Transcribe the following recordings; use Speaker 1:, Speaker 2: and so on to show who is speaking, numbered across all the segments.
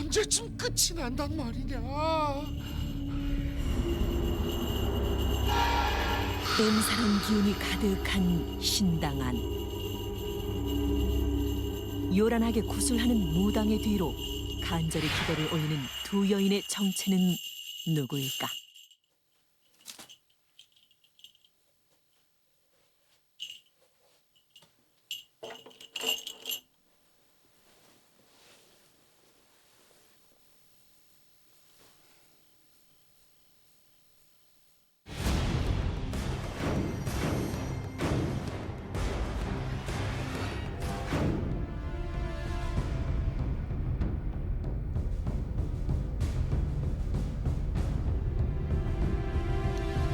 Speaker 1: 언제쯤 끝이 난단 말이냐?
Speaker 2: 음산한 기운이 가득한 신당 안. 요란하게 구슬하는 무당의 뒤로 간절히 기도를 올리는 두 여인의 정체는 누구일까?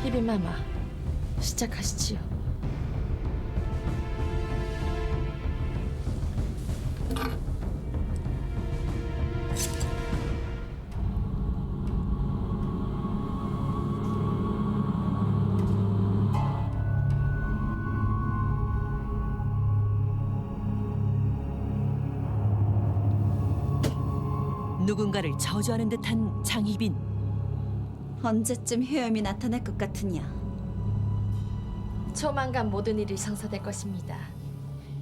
Speaker 3: 히비마마, 시작하시지요.
Speaker 2: 누군가를 저주하는 듯한 장희빈.
Speaker 4: 언제쯤 효염이 나타날 것 같으냐?
Speaker 3: 조만간 모든 일이 성사될 것입니다.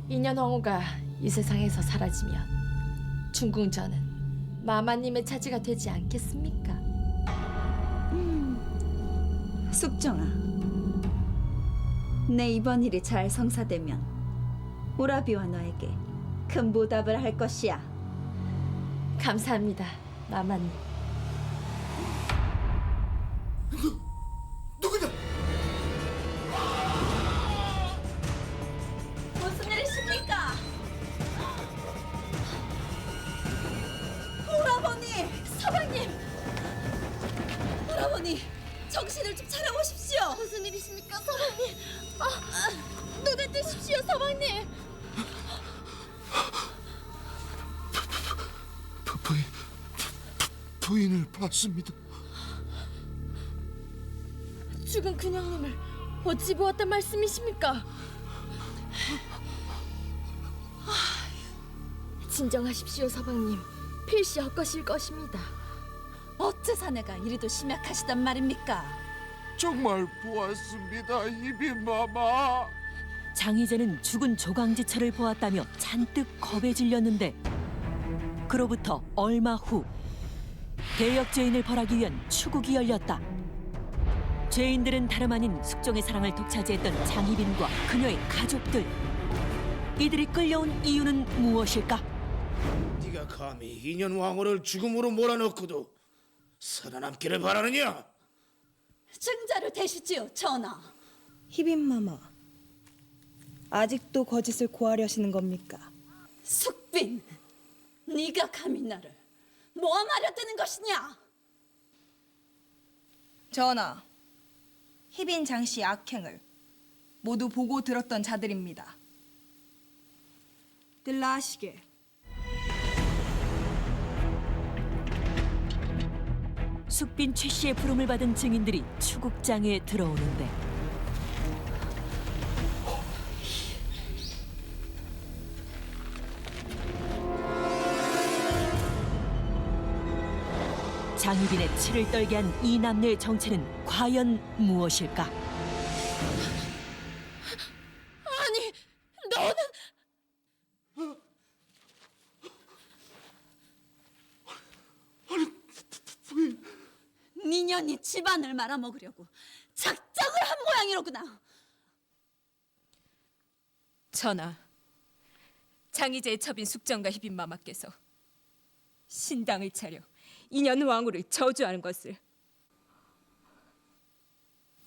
Speaker 3: 인연 황후가 이 세상에서 사라지면 중궁전은 마마님의 차지가 되지 않겠습니까?
Speaker 4: 숙정아, 내 이번 일이 잘 성사되면 오라비와 너에게 큰 보답을 할 것이야.
Speaker 3: 감사합니다, 마마님.
Speaker 1: 누구냐?
Speaker 4: 무슨 일이십니까? 오라버니! 서방님! 오라버니! 정신을 좀 차려보십시오! 무슨 일이십니까, 서방님? 눈을 뜨십시오, 서방님!
Speaker 1: 부인을 봤습니다.
Speaker 3: 죽은 그녀님을 어찌 보았단 말씀이십니까? 진정하십시오, 서방님. 필시 헛것일 것입니다.
Speaker 4: 어째 사내가 이리도 심약하시단 말입니까?
Speaker 1: 정말 보았습니다, 이빈마마.
Speaker 2: 장희재는 죽은 조강지철을 보았다며 잔뜩 겁에 질렸는데 그로부터 얼마 후 대역 죄인을 벌하기 위한 추국이 열렸다. 죄인들은 다름 아닌 숙종의 사랑을 독차지했던 장희빈과 그녀의 가족들. 이들이 끌려온 이유는 무엇일까?
Speaker 5: 네가 감히 인연 왕후를 죽음으로 몰아넣고도 살아남기를 바라느냐?
Speaker 4: 증자를 대시지요, 전하.
Speaker 6: 희빈마마, 아직도 거짓을 고하려시는 겁니까?
Speaker 4: 숙빈, 네가 감히 나를 모함하려 드는 것이냐?
Speaker 6: 전하, 희빈 장씨 악행을 모두 보고 들었던 자들입니다. 들라하시게.
Speaker 2: 숙빈 최 씨의 부름을 받은 증인들이 추국장에 들어오는데 장희빈의 치를 떨게 한 이 남녀의 정체는 과연 무엇일까?
Speaker 3: 아니, 너는...
Speaker 4: 니년이 집안을 말아먹으려고 작정을 한 모양이로구나.
Speaker 7: 전하, 장희재의 첩인 숙정과 희빈마마께서 신당을 차려 인연 왕후를 저주하는 것을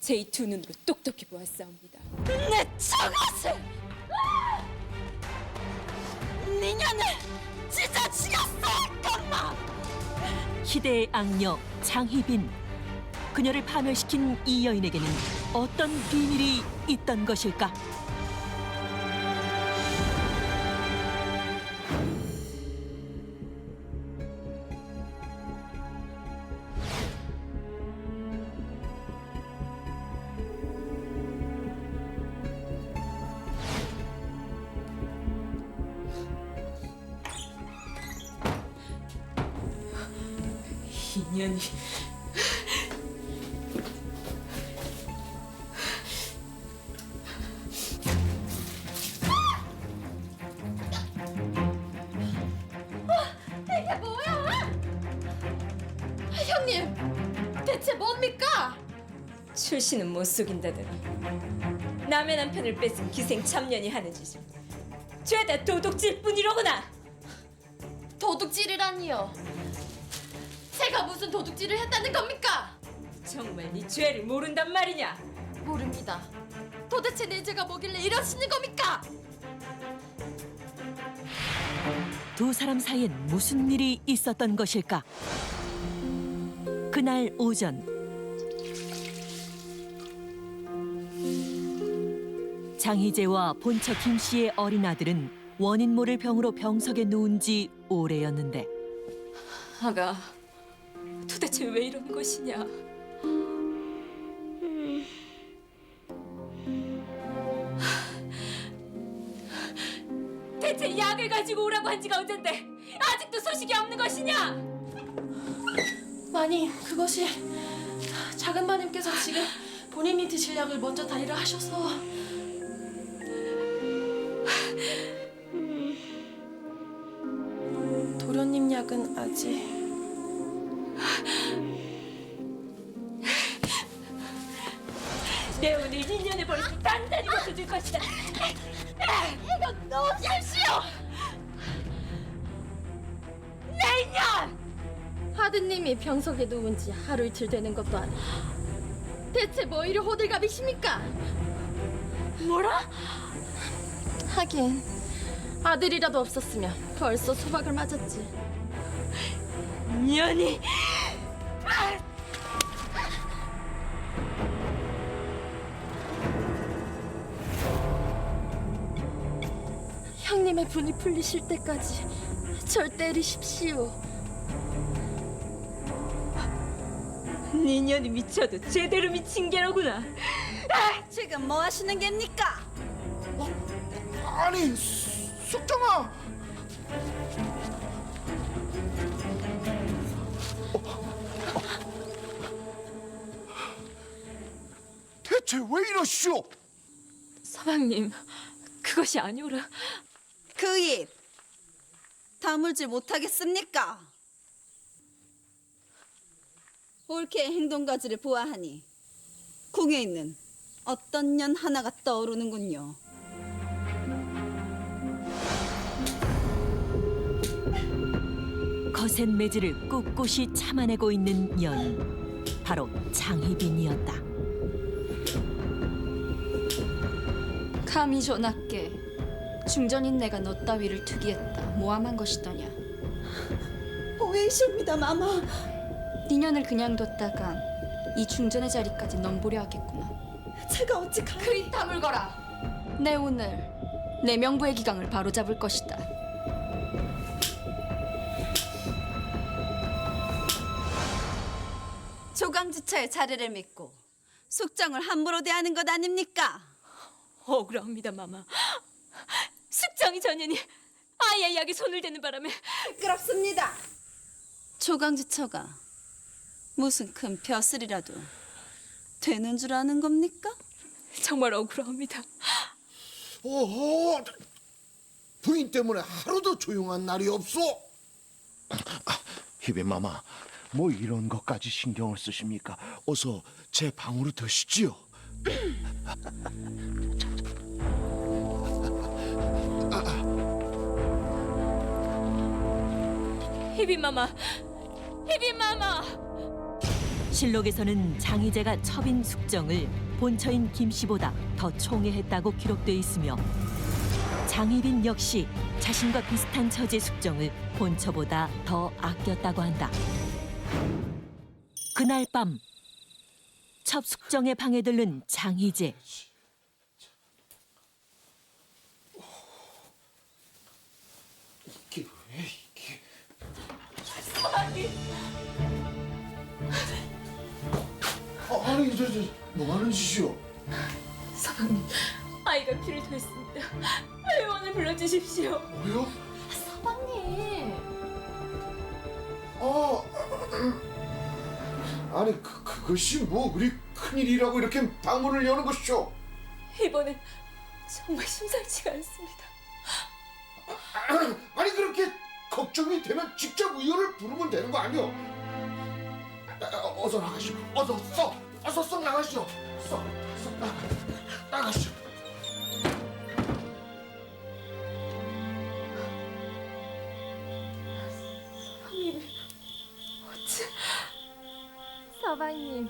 Speaker 7: 제 이 두 눈으로 똑똑히 보았사옵니다.
Speaker 4: 내 저것을! 니년을 찢어지겠어, 건마!
Speaker 2: 희대의 악녀 장희빈. 그녀를 파멸시킨 이 여인에게는 어떤 비밀이 있던 것일까?
Speaker 7: 인연이
Speaker 3: 이게 뭐야? 형님, 대체 뭡니까?
Speaker 7: 출신은 못 속인다더니 남의 남편을 뺏은 기생 참년이 하는 짓이 죄다 도둑질 뿐이로구나.
Speaker 3: 도둑질이라니요. 제가 무슨 도둑질을 했다는 겁니까?
Speaker 7: 정말 네 죄를 모른단 말이냐?
Speaker 3: 모릅니다. 도대체 내 죄가 뭐길래 이러시는 겁니까?
Speaker 2: 두 사람 사이엔 무슨 일이 있었던 것일까? 그날 오전 장희재와 본처 김 씨의 어린 아들은 원인 모를 병으로 병석에 누운 지 오래였는데
Speaker 7: 아가, 도대체 왜 이러는 것이냐? 대체 약을 가지고 오라고 한 지가 언젠데 아직도 소식이 없는 것이냐?
Speaker 3: 마님, 그것이 작은 마님께서 지금 본인이 드실 약을 먼저 다리를 하셔서 도련님 약은 아직
Speaker 7: 내 오늘 인연의 벌을 단단히 고쳐줄 것이다.
Speaker 3: 이거 놓으십시오!
Speaker 7: 내 인연!
Speaker 3: 하드님이 병석에 누운 지 하루 이틀 되는 것도 아니고 대체 뭐 이리 호들갑이십니까?
Speaker 7: 뭐라?
Speaker 3: 하긴 아들이라도 없었으면 벌써 수박을 맞았지.
Speaker 7: 인연이
Speaker 3: 형님의 분이 풀리실 때까지 절 때리십시오.
Speaker 7: 인연이 미쳐도 제대로 미친 게로구나.
Speaker 6: 지금 뭐 하시는 겁니까?
Speaker 1: 아니, 숙정아. 대체 왜 이러시오?
Speaker 7: 서방님, 그것이 아니오라.
Speaker 8: 그 입 다물지 못하겠습니까? 옳게 행동가지를 보아하니 궁에 있는 어떤 년 하나가 떠오르는군요.
Speaker 2: 거센 매질을 꿋꿋이 참아내고 있는 여인, 바로 장희빈이었다.
Speaker 9: 감히 전하께 중전인 내가 너 따위를 특이했다 모함한 것이더냐.
Speaker 8: 오해이십니다, 마마.
Speaker 9: 니년을 그냥 뒀다간 이 중전의 자리까지 넘보려 하겠구나.
Speaker 8: 제가 어찌
Speaker 9: 그리 다물거라. 내 오늘 내 명부의 기강을 바로잡을 것이다.
Speaker 8: 조강지처의 자리를 믿고 숙정을 함부로 대하는 것 아닙니까?
Speaker 7: 억울합니다, 마마. 숙정이 전연이 아이의 약에 손을 대는 바람에
Speaker 8: 시끄럽습니다. 조강지처가 무슨 큰 벼슬이라도 되는 줄 아는 겁니까?
Speaker 7: 정말 억울합니다.
Speaker 1: 오호, 부인 때문에 하루도 조용한 날이 없어. 희빈마마, 뭐 이런 것까지 신경을 쓰십니까? 어서 제 방으로 드시지요.
Speaker 7: 희빈 마마, 희빈 마마.
Speaker 2: 실록에서는 장희재가 첩인 숙정을 본처인 김 씨보다 더 총애했다고 기록돼 있으며 장희빈 역시 자신과 비슷한 처지의 숙정을 본처보다 더 아꼈다고 한다. 그날 밤 첩숙정의 방에 들른 장희재.
Speaker 1: 이게 왜 이게? 아니, 뭐 하는 짓이오?
Speaker 7: 서방님, 아이가 피를 토했습니다. 의원을 불러주십시오.
Speaker 1: 뭐요?
Speaker 3: 서방님.
Speaker 1: 아니 그것이 뭐 그리 큰일이라고 이렇게 방문을 여는 것이오?
Speaker 7: 이번엔 정말 심상치가 않습니다.
Speaker 1: 아니 그렇게 걱정이 되면 직접 의원을 부르면 되는 거 아니오? 어서 나가시오. 어서 썩 나가시오. 썩 나가시오.
Speaker 4: 서방님,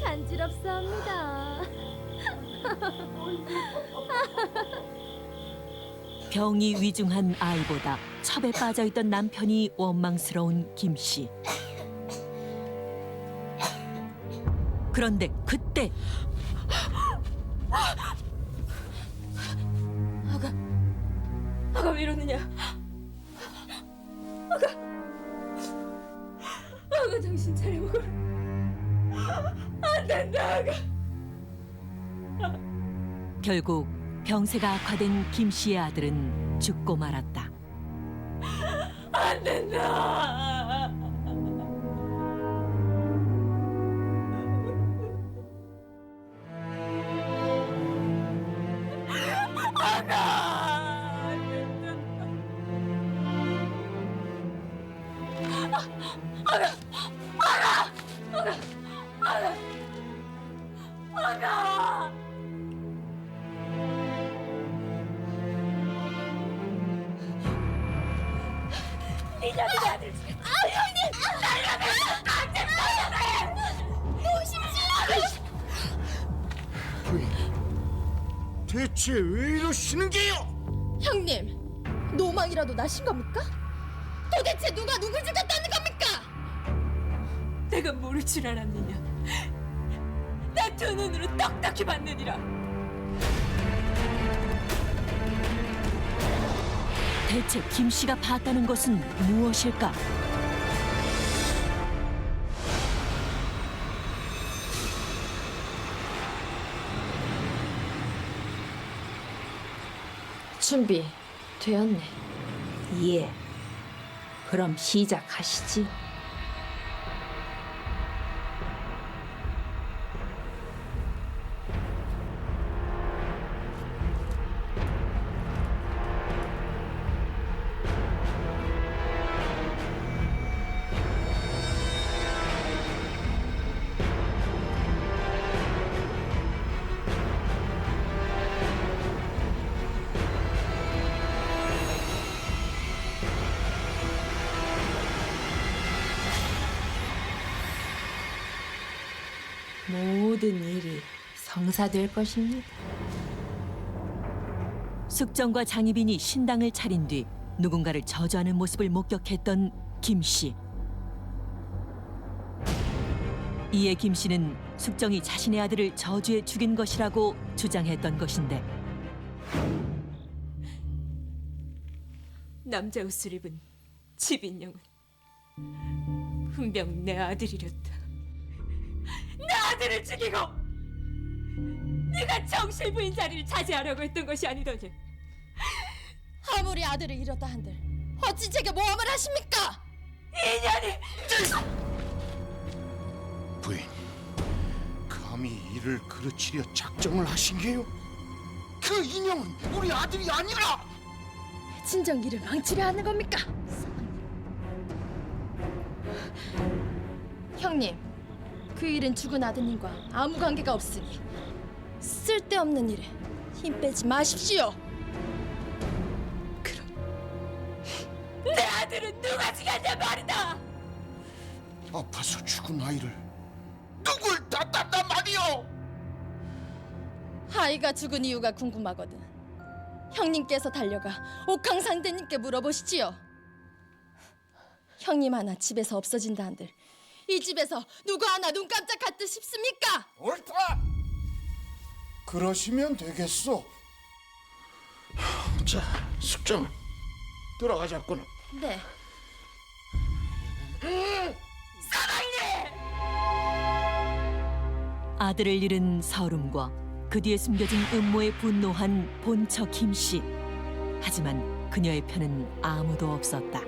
Speaker 4: 간지럽사옵니다.
Speaker 2: 병이 위중한 아이보다 첩에 빠져있던 남편이 원망스러운 김씨. 그런데 그때
Speaker 7: 아가 왜 이러느냐? 아가 정신 차려보고 안 된다. 아가.
Speaker 2: 결국 병세가 악화된 김씨의 아들은 죽고 말았다.
Speaker 7: 안 된다.
Speaker 5: 부인, 대체 왜 이러시는 게요?
Speaker 3: 형님, 노망이라도 나신 겁니까? 도대체 누가 누굴 죽였다는 겁니까?
Speaker 7: 내가 모를 줄 알았느냐? 내 두 눈으로 떡떡히 봤느니라.
Speaker 2: 대체 김씨가 봤다는 것은 무엇일까?
Speaker 3: 준비 되었네.
Speaker 10: 예. 그럼 시작하시지. 모든 일이 성사될 것입니다.
Speaker 2: 숙정과 장희빈이 신당을 차린 뒤 누군가를 저주하는 모습을 목격했던 김씨. 이에 김씨는 숙정이 자신의 아들을 저주해 죽인 것이라고 주장했던 것인데
Speaker 7: 남자 옷을 입은 집인영은 분명 내 아들이렸다. 내 아들을 죽이고 네가 정실부인 자리를 차지하려고 했던 것이 아니더냐.
Speaker 3: 아무리 아들을 잃었다 한들 어찌 제게 모함을 하십니까?
Speaker 7: 인연이
Speaker 1: 부인, 감히 이를 그르치려 작정을 하신 게요? 그 인형은 우리 아들이 아니라!
Speaker 3: 진정 일을 망치려 하는 겁니까? 형님, 그 일은 죽은 아드님과 아무 관계가 없으니 쓸데없는 일에 힘 빼지 마십시오.
Speaker 7: 내 아들은 누가 죽였냐 말이다.
Speaker 1: 아파서 죽은 아이를 누굴 탓한단 말이오?
Speaker 3: 아이가 죽은 이유가 궁금하거든. 형님께서 달려가 옥황상대님께 물어보시지요. 형님 하나 집에서 없어진다 한들 이 집에서 누구 하나 눈 깜짝할 듯 싶습니까?
Speaker 1: 옳다! 그러시면 되겠소. 자, 숙정 들어가자꾸는.
Speaker 3: 네.
Speaker 2: 아들을 잃은 서름과 그 뒤에 숨겨진 음모에 분노한 본처 김씨. 하지만 그녀의 편은 아무도 없었다.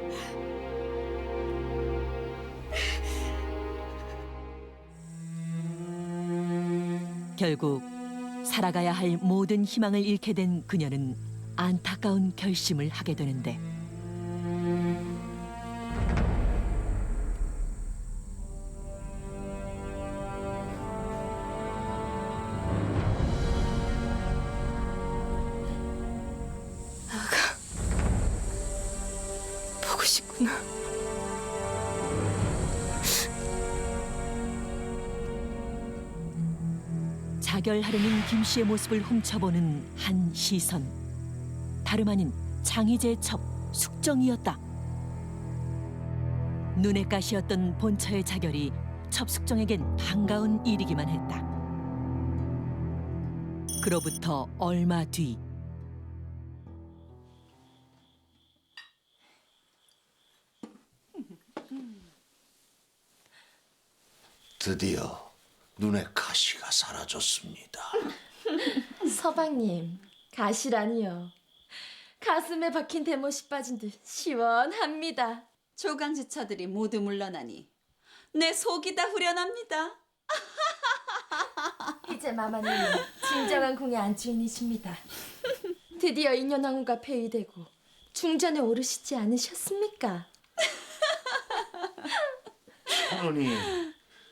Speaker 2: 결국 살아가야 할 모든 희망을 잃게 된 그녀는 안타까운 결심을 하게 되는데
Speaker 9: 보고 싶구나.
Speaker 2: 자결하려는 김 씨의 모습을 훔쳐보는 한 시선. 다름 아닌 장희재의 첩 숙정이었다. 눈의 가시였던 본처의 자결이 첩 숙정에겐 반가운 일이기만 했다. 그로부터 얼마 뒤
Speaker 5: 드디어 눈의 가시가 사라졌습니다.
Speaker 3: 서방님, 가시라니요. 가슴에 박힌 대못이 빠진 듯 시원합니다.
Speaker 8: 조강지처들이 모두 물러나니 내 속이 다 후련합니다.
Speaker 3: 이제 마마님은 진정한 궁의 안주인이십니다. 드디어 인현왕후가 폐위되고 중전에 오르시지 않으셨습니까?
Speaker 5: 선원이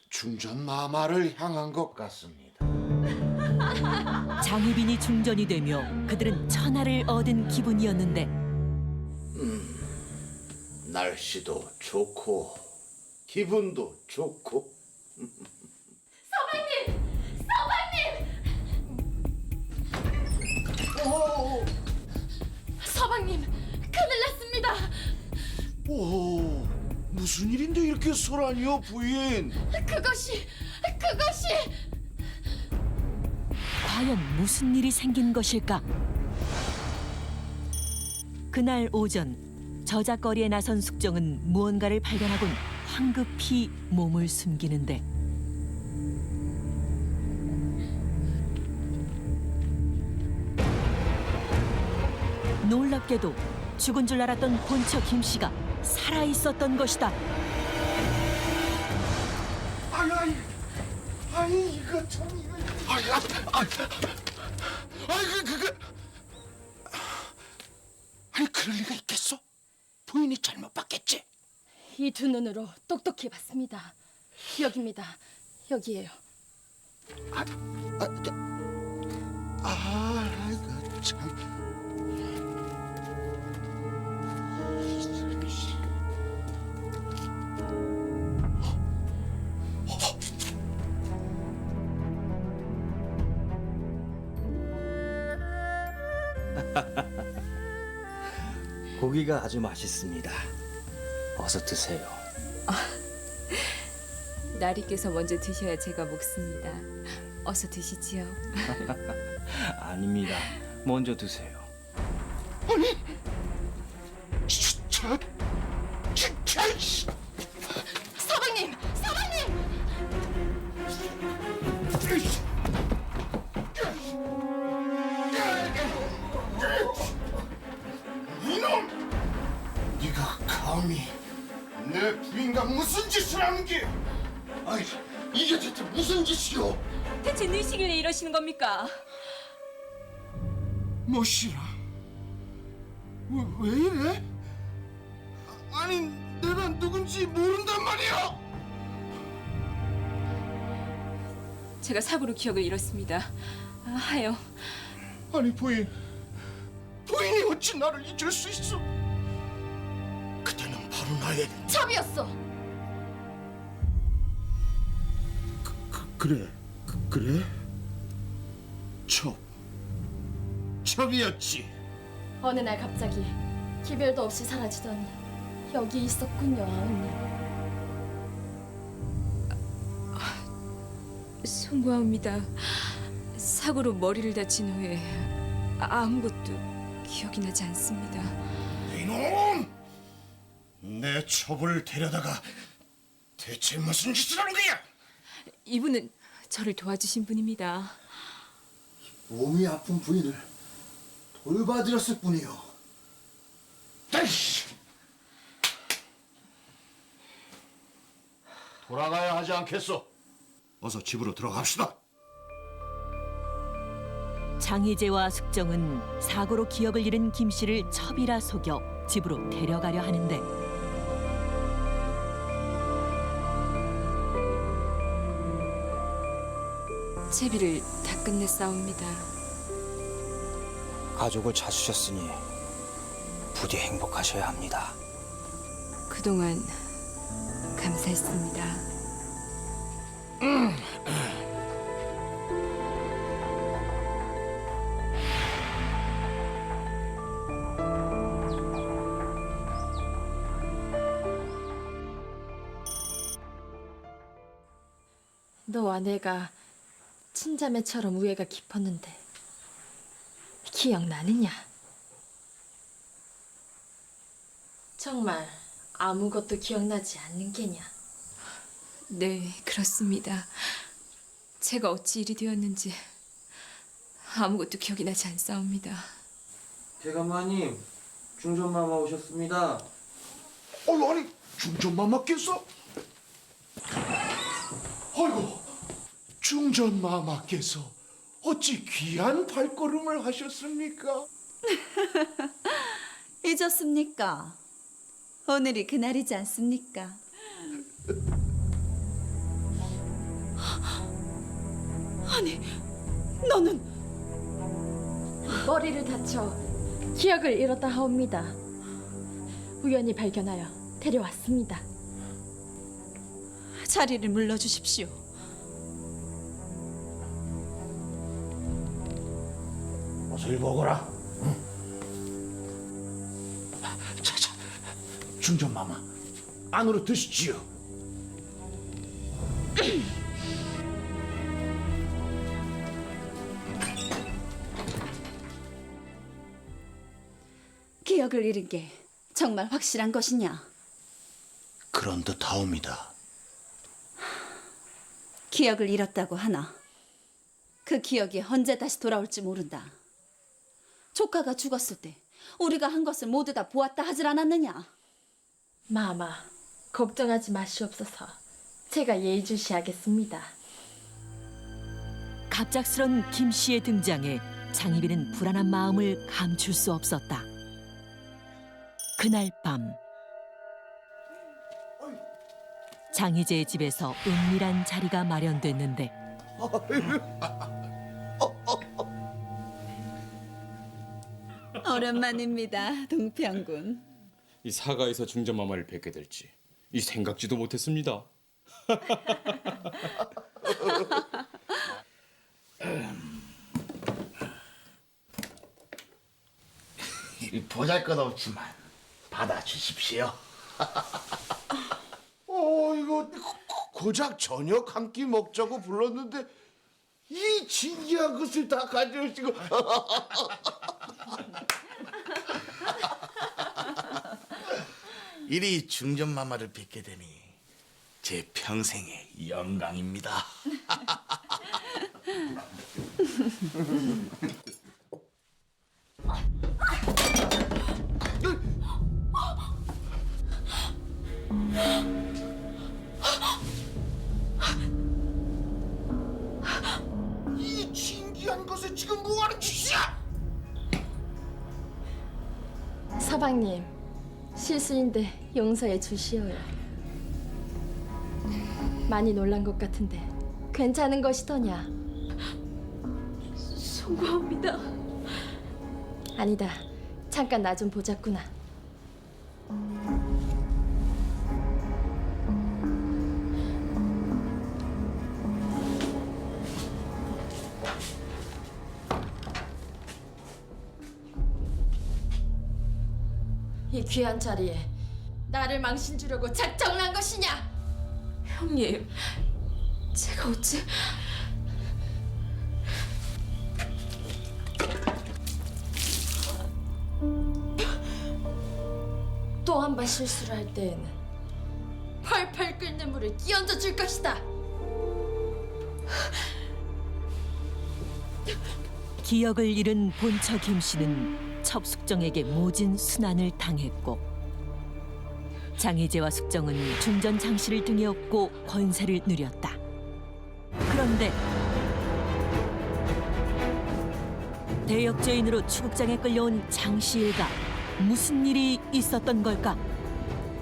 Speaker 5: 중전 마마를 향한 것 같습니다.
Speaker 2: 장희빈이 중전이 되며 그들은 천하를 얻은 기분이었는데
Speaker 5: 날씨도 좋고 기분도 좋고.
Speaker 3: 서방님, 큰일 났습니다.
Speaker 5: 오, 무슨 일인데 이렇게 소란이요, 부인?
Speaker 3: 그것이
Speaker 2: 과연 무슨 일이 생긴 것일까? 그날 오전 저작거리에 나선 숙정은 무언가를 발견하곤 황급히 몸을 숨기는데 놀랍게도 죽은 줄 알았던 본처 김 씨가 살아 있었던 것이다.
Speaker 5: 아니 이거 참 이거. 아니 그럴 리가 있겠어? 부인이 잘못 봤겠지?
Speaker 3: 이 두 눈으로 똑똑히 봤습니다. 여기입니다. 여기에요.
Speaker 5: 이거 참.
Speaker 11: 고기가 아주 맛있습니다. 어서 드세요.
Speaker 7: 나리께서 먼저 드셔야 제가 먹습니다. 어서 드시지요.
Speaker 11: 아닙니다. 먼저 드세요.
Speaker 5: 진짜.
Speaker 3: 서방님!
Speaker 5: 이놈! 네가 감히 내 부인과 무슨 짓을 하는 게? 아이, 이게 대체 무슨 짓이오?
Speaker 7: 대체 누시길래 이러시는 겁니까?
Speaker 5: 뭐시라? 왜 이래? 아니, 내가 누군지 모른단 말이야.
Speaker 7: 제가 사고로 기억을 잃었습니다. 하여
Speaker 5: 아니 부인이 어찌 나를 잊을 수 있어? 그대는 바로 나의
Speaker 3: 첩이었어.
Speaker 5: 그래? 첩이었지.
Speaker 3: 어느 날 갑자기 기별도 없이 사라지더니 여기 있었군요, 아우님.
Speaker 7: 송구합니다. 사고로 머리를 다친 후에 아무것도 기억이 나지 않습니다.
Speaker 5: 이놈! 내 첩을 데려다가 대체 무슨 짓을 하는 거야?
Speaker 7: 이분은 저를 도와주신 분입니다.
Speaker 5: 몸이 아픈 부인을 돌봐드렸을 뿐이요. 돌아가야 하지 않겠소? 어서 집으로 들어갑시다.
Speaker 2: 장희재와 숙정은 사고로 기억을 잃은 김 씨를 첩이라 속여 집으로 데려가려 하는데
Speaker 9: 채비를 다 끝냈사옵니다.
Speaker 11: 가족을 찾으셨으니 부디 행복하셔야 합니다.
Speaker 9: 그동안 감사했습니다.
Speaker 3: 너와 내가 친자매처럼 우애가 깊었는데 기억나느냐? 정말 아무것도 기억나지 않는 게냐?
Speaker 9: 네, 그렇습니다. 제가 어찌 일이 되었는지 아무것도 기억이 나지 않사옵니다.
Speaker 12: 대감마님, 중전마마 오셨습니다.
Speaker 5: 아니 중전마마께서? 아이고 중전마마께서 어찌 귀한 발걸음을 하셨습니까?
Speaker 8: 잊었습니까? 오늘이 그날이지 않습니까?
Speaker 3: 아니, 너는 머리를 다쳐 기억을 잃었다 하옵니다. 우연히 발견하여 데려왔습니다.
Speaker 8: 자리를 물러주십시오.
Speaker 5: 어서 보거라. 자자, 중전마마 안으로 드시지요.
Speaker 8: 기억을 잃은 게 정말 확실한 것이냐?
Speaker 5: 그런 듯하옵니다.
Speaker 8: 기억을 잃었다고 하나 그 기억이 언제 다시 돌아올지 모른다. 조카가 죽었을 때 우리가 한 것을 모두 다 보았다 하질 않았느냐?
Speaker 3: 마마, 걱정하지 마시옵소서. 제가 예의주시하겠습니다.
Speaker 2: 갑작스런 김 씨의 등장에 장희빈은 불안한 마음을 감출 수 없었다. 그날 밤 장희재의 집에서 은밀한 자리가 마련됐는데
Speaker 8: 오랜만입니다, 동평군.
Speaker 13: 이 사가에서 중전마마를 뵙게 될지 이 생각지도 못했습니다.
Speaker 5: 보잘것없지만 받아주십시오. 이거 고작 저녁 한 끼 먹자고 불렀는데 이 진귀한 것을 다 가져오시고. 이리 중전마마를 뵙게 되니 제 평생의 영광입니다. 이 진귀한 것을 지금 뭐하는 짓이야?
Speaker 3: 서방님, 실수인데 용서해 주시오요. 많이 놀란 것 같은데 괜찮은 것이더냐? 송구합니다. 아니다, 잠깐 나 좀 보자꾸나. 이 귀한 자리에 나를 망신 주려고 작정을 한 것이냐?
Speaker 9: 형님, 제가 어찌...
Speaker 3: 또 한 번 실수를 할 때에는 펄펄 끓는 물을 끼얹어 줄 것이다.
Speaker 2: 기억을 잃은 본처 김 씨는 첩숙정에게 모진 순환을 당했고 장희재와 숙정은 중전 장씨를 등에 업고 권세를 누렸다. 그런데 대역죄인으로 추국장에 끌려온 장시일과 무슨 일이 있었던 걸까?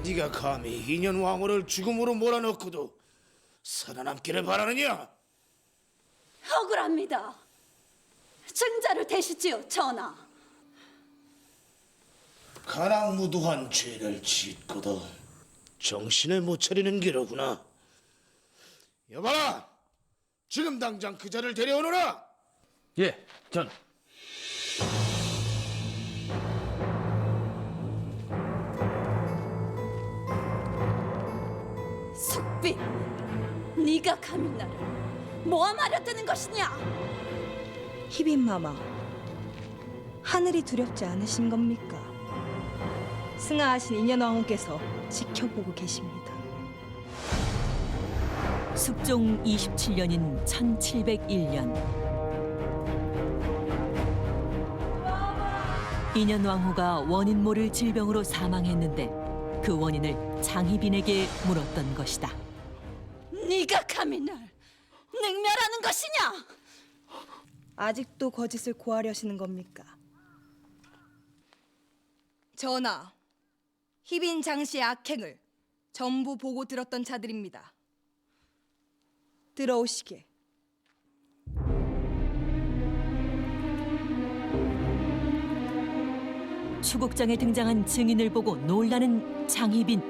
Speaker 5: 네가 감히 인현 왕후를 죽음으로 몰아넣고도 살아남기를 바라느냐?
Speaker 8: 억울합니다. 증자를 대시지요, 전하.
Speaker 5: 가랑무도한 죄를 짓고도 정신을 못 차리는 게로구나. 여봐라, 지금 당장 그 자를 데려오너라.
Speaker 12: 예, 전.
Speaker 8: 숙비, 네가 감히 나를 모함하려 드는 것이냐?
Speaker 14: 희빈마마, 하늘이 두렵지 않으신 겁니까? 승하하신 인현왕후께서 지켜보고 계십니다.
Speaker 2: 숙종 27년인 1701년 인현왕후가 원인 모를 질병으로 사망했는데 그 원인을 장희빈에게 물었던 것이다.
Speaker 8: 네가 감히 날 능멸하는 것이냐?
Speaker 14: 아직도 거짓을 고하려시는 겁니까? 전하, 희빈 장씨의 악행을 전부 보고 들었던 자들입니다. 들어오시게.
Speaker 2: 추국장에 등장한 증인을 보고 놀라는 장희빈.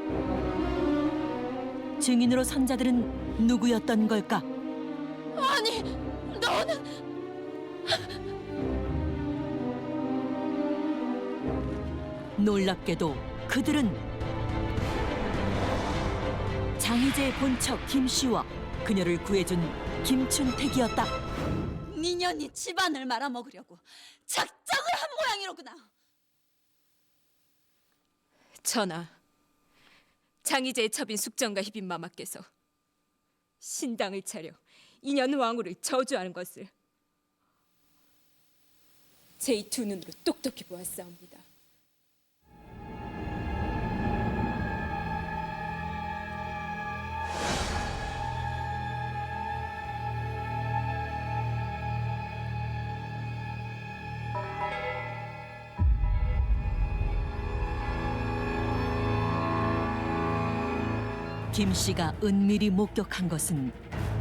Speaker 2: 증인으로 선 자들은 누구였던 걸까?
Speaker 3: 아니, 너는
Speaker 2: 놀랍게도 그들은 장희재의 본처 김씨와 그녀를 구해준 김춘택이었다.
Speaker 8: 니년이 집안을 말아먹으려고 작정을 한 모양이로구나.
Speaker 7: 전하, 장희재의 첩인 숙정과 희빈마마께서 신당을 차려 인현 왕후를 저주하는 것을 제 이 두 눈으로 똑똑히 보았사옵니다.
Speaker 2: 김 씨가 은밀히 목격한 것은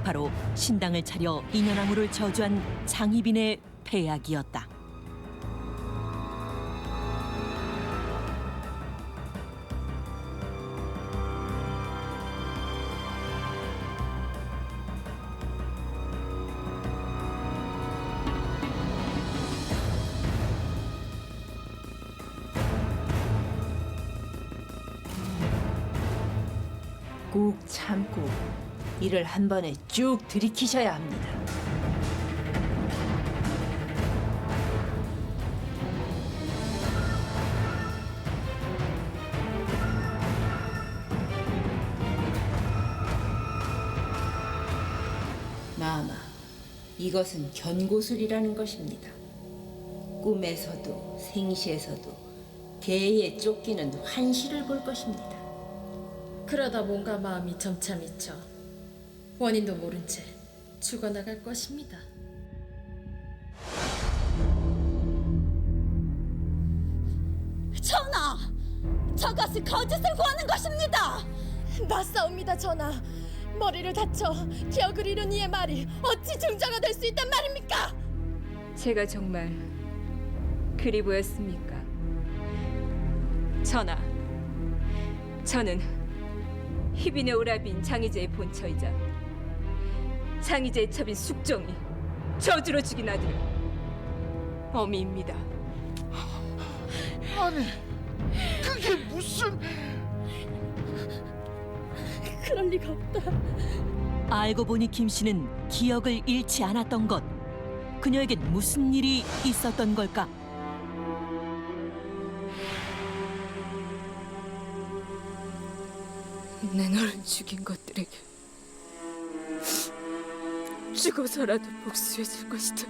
Speaker 2: 바로 신당을 차려 인현왕후를 저주한 장희빈의 패약이었다.
Speaker 10: 꾹 참고 일을 한 번에 쭉 들이키셔야 합니다. 마마, 이것은 견고술이라는 것입니다. 꿈에서도 생시에서도 개에 쫓기는 환시를 볼 것입니다.
Speaker 3: 그러다 뭔가 마음이 점차 미쳐 원인도 모른 채 죽어나갈 것입니다.
Speaker 8: 전하, 저것은 거짓을 구하는 것입니다.
Speaker 3: 맞사옵니다, 전하. 머리를 다쳐 기억을 잃은 이의 말이 어찌 증자가 될 수 있단 말입니까?
Speaker 7: 제가 정말 그리 보였습니까? 전하, 저는 희빈의 오라비인 장희재의 본처이자 장희재의 첩인 숙종이 저주로 죽인 아들을 어미입니다.
Speaker 5: 아니, 그게 무슨...
Speaker 3: 그럴 리가 없다.
Speaker 2: 알고 보니 김 씨는 기억을 잃지 않았던 것. 그녀에겐 무슨 일이 있었던 걸까?
Speaker 7: 내 너를 죽인 것들에게 죽어서라도 복수해 줄 것이다.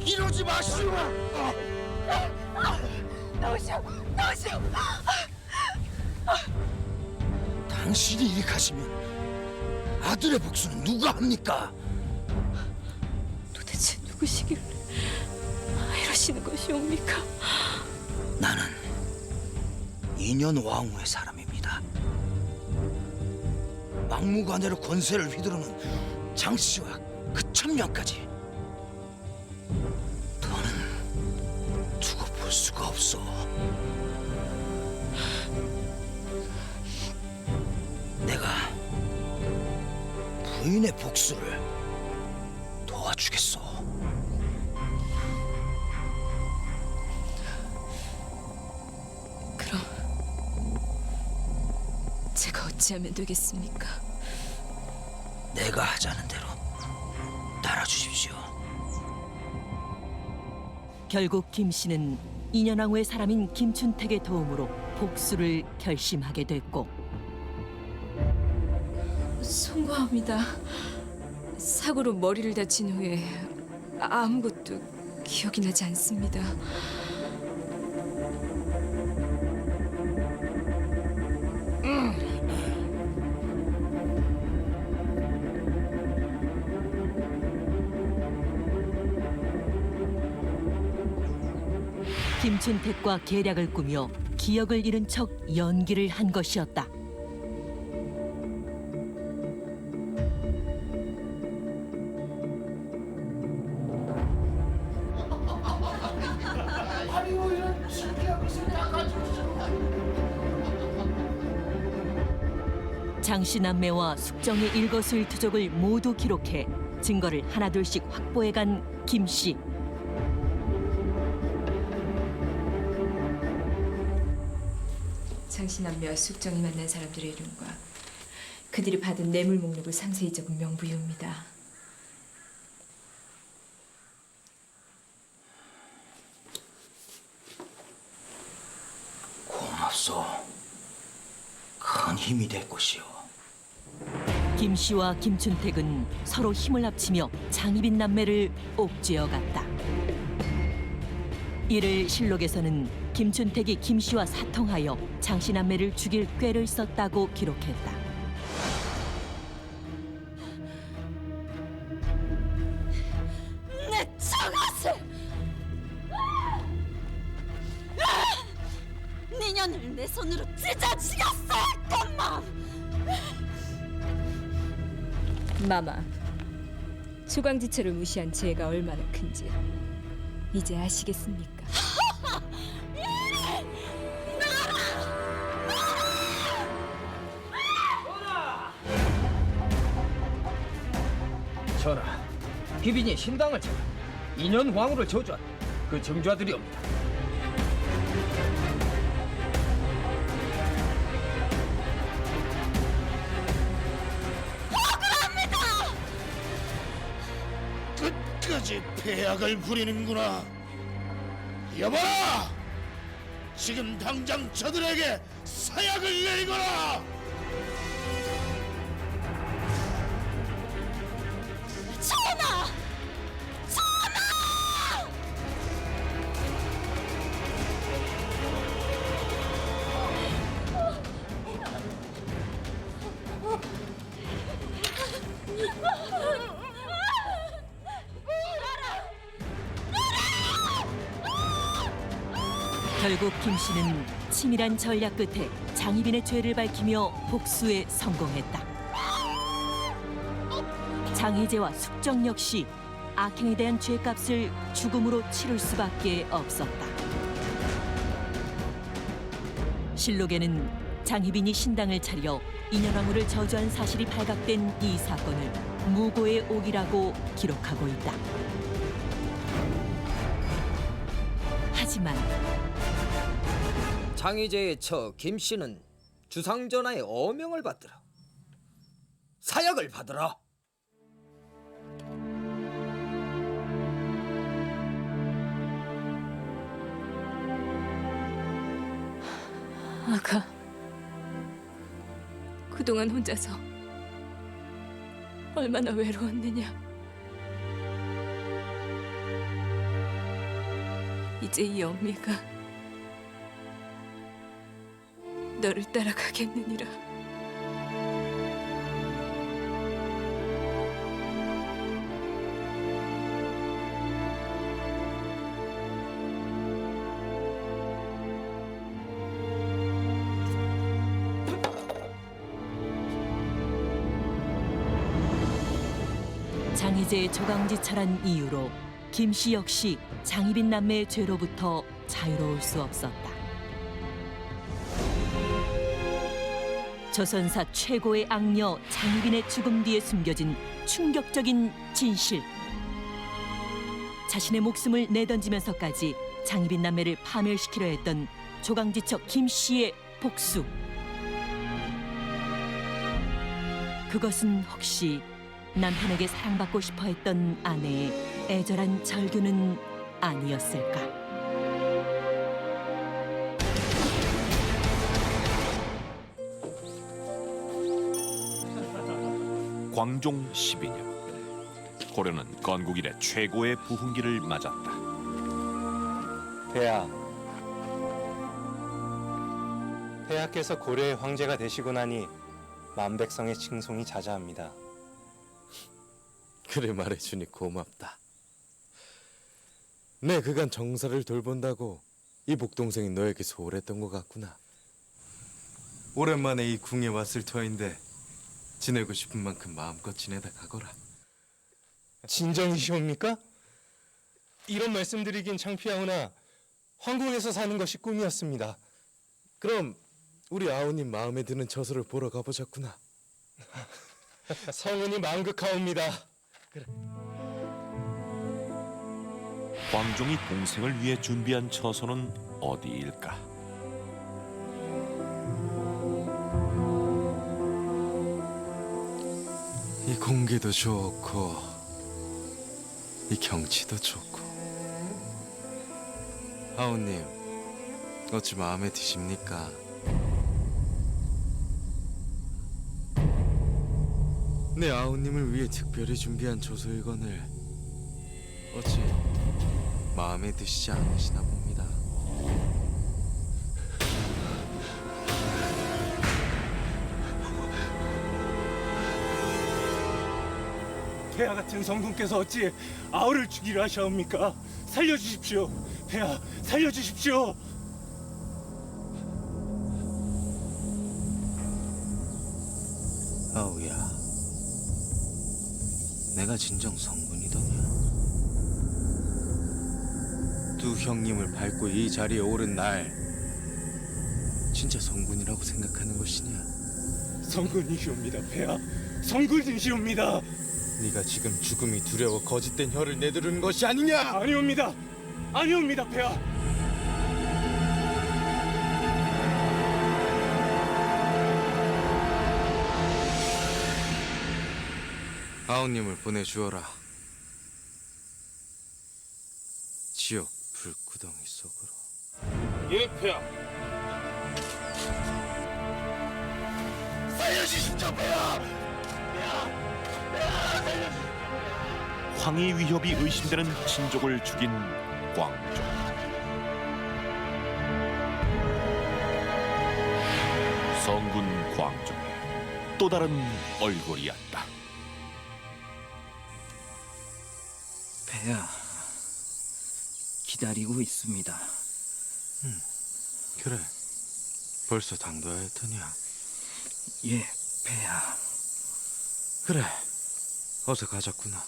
Speaker 5: 이러지 마시오.
Speaker 8: 놓으시오, 놓으시오.
Speaker 5: 당신이 이리 가시면 아들의 복수는 누가 합니까?
Speaker 7: 도대체 누구시길래 이러시는 것이옵니까?
Speaker 11: 나는 2년 왕후의 사람입니다. 막무가내로 권세를 휘두르는 장씨와 그 천명까지 더는 두고 볼 수가 없어. 내가 부인의 복수를 도와주겠소.
Speaker 7: 그럼 제가 어찌하면 되겠습니까?
Speaker 11: 내가 하자는 대로 따라주십시오.
Speaker 2: 결국 김 씨는 인현왕후의 사람인 김춘택의 도움으로 복수를 결심하게 됐고
Speaker 7: 송구합니다. 사고로 머리를 다친 후에 아무것도 기억이 나지 않습니다.
Speaker 2: 김춘택과 계략을 꾸며 기억을 잃은 척 연기를 한 것이었다.
Speaker 5: 아니고 이런 신기한 것을 다 가지고
Speaker 2: 장씨 남매와 숙정의 일거수일투족을 모두 기록해 증거를 하나둘씩 확보해간 김 씨.
Speaker 7: 장신남매와 숙정이 만난 사람들의 이름과 그들이 받은 뇌물 목록을 상세히 적은 명부이옵니다.
Speaker 11: 고맙소. 큰 힘이 될 것이오.
Speaker 2: 김 씨와 김춘택은 서로 힘을 합치며 장희빈 남매를 옥죄어 갔다. 이를 실록에서는 김춘택이 김 씨와 사통하여 장씨 남매를 죽일 꾀를 썼다고 기록했다.
Speaker 4: 내 저것을! 네 년을 내 손으로 찢어 죽였어야 했건만!
Speaker 7: 마마, 초강지철을 무시한 죄가 얼마나 큰지 이제 아시겠습니까?
Speaker 15: 전하, 휘빈이 신당을 찾아 2년 왕후를 저주한 그 정좌들이옵니다.
Speaker 5: 끝까지 배약을 부리는구나. 여봐라! 지금 당장 저들에게 사약을 내리거라!
Speaker 4: 전하! 전하!
Speaker 2: 결국 김 씨는 치밀한 전략 끝에 장희빈의 죄를 밝히며 복수에 성공했다. 장희재와 숙정 역시 악행에 대한 죄값을 죽음으로 치를 수밖에 없었다. 실록에는 장희빈이 신당을 차려 인현왕후를 저주한 사실이 발각된 이 사건을 무고의 옥이라고 기록하고 있다. 하지만
Speaker 15: 장희재의 처 김씨는 주상전하의 어명을 받들어 사약을 받으라.
Speaker 7: 아가, 그동안 혼자서 얼마나 외로웠느냐. 이제 이 엄미가 너를 따라가겠느니라.
Speaker 2: 장희재의 조강지철한 이유로 김씨 역시 장희빈 남매의 죄로부터 자유로울 수 없었다. 조선사 최고의 악녀 장희빈의 죽음 뒤에 숨겨진 충격적인 진실. 자신의 목숨을 내던지면서까지 장희빈 남매를 파멸시키려 했던 조강지처 김씨의 복수. 그것은 혹시 남편에게 사랑받고 싶어 했던 아내의 애절한 절규는 아니었을까?
Speaker 16: 광종 12년 고려는 건국 이래 최고의 부흥기를 맞았다.
Speaker 17: 폐하께서 고려의 황제가 되시고 나니 만백성의 칭송이 자자합니다.
Speaker 18: 그래 말해주니 고맙다. 내 그간 정사를 돌본다고 이 복동생이 너에게 소홀했던 것 같구나. 오랜만에 이 궁에 왔을 터인데 지내고 싶은 만큼 마음껏 지내다 가거라.
Speaker 17: 진정이시옵니까? 이런 말씀드리긴 창피하오나 황궁에서 사는 것이 꿈이었습니다.
Speaker 18: 그럼 우리 아우님 마음에 드는 처소를 보러 가보자꾸나.
Speaker 17: 성은이 만극하옵니다.
Speaker 16: 광종이 동생을 위해 준비한 처소는 어디일까?
Speaker 18: 이 공기도 좋고 이 경치도 좋고. 아우님 어찌 마음에 드십니까? 내 아우님을 위해 특별히 준비한 조소이건을 어찌 마음에 드시지 않으시나 봅니다.
Speaker 19: 폐하 같은 성군께서 어찌 아우를 죽이려 하시옵니까? 살려주십시오. 폐하, 살려주십시오.
Speaker 18: 아우야, 내가 진정 성군이더냐? 두 형님을 밟고 이 자리에 오른 날 진짜 성군이라고 생각하는 것이냐?
Speaker 19: 성군이시옵니다, 폐하. 성군이시옵니다.
Speaker 18: 네가 지금 죽음이 두려워 거짓된 혀를 내두르는 것이 아니냐?
Speaker 19: 아니옵니다. 아니옵니다, 폐하.
Speaker 18: 아우님을 보내주어라. 지옥 불구덩이 속으로.
Speaker 19: 예, 폐하.
Speaker 5: 살려주십시오, 폐하!
Speaker 16: 황희 위협이 의심되는 친족을 죽인 광종. 성군 광종의 또 다른 얼굴이었다.
Speaker 11: 폐하, 기다리고 있습니다.
Speaker 18: 그래, 벌써 당도하였더냐?
Speaker 11: 예, 폐하.
Speaker 18: 그래, 어서 가자꾸나.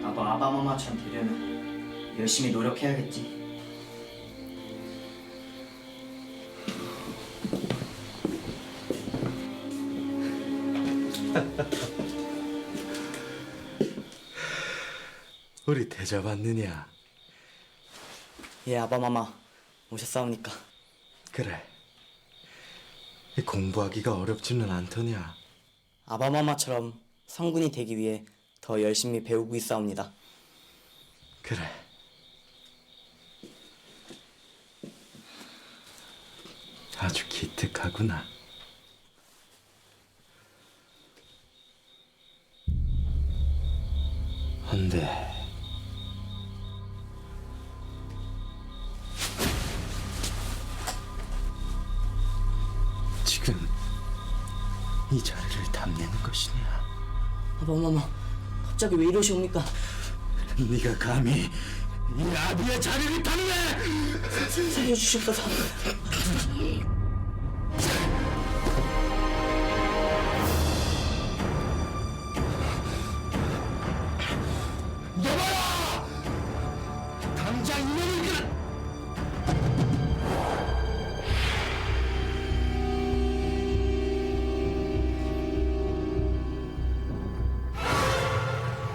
Speaker 20: 나도 아바마마처럼 되려면 열심히 노력해야겠지.
Speaker 18: 우리 대접 왔느냐?
Speaker 20: 예, 아바마마 오셨사옵니까?
Speaker 18: 그래, 이 공부하기가 어렵지는 않더냐?
Speaker 20: 아바마마처럼 성군이 되기 위해 더 열심히 배우고 있사옵니다.
Speaker 18: 그래, 아주 기특하구나. 헌데 지금 이 자리를 탐내는 것이냐?
Speaker 20: 아바마마, 갑자기 왜 이러시옵니까?
Speaker 5: 네가 감히 이 아비의 자리를 탐내!
Speaker 20: 살려주시옵소서.
Speaker 5: 너봐라! 당장 이놈을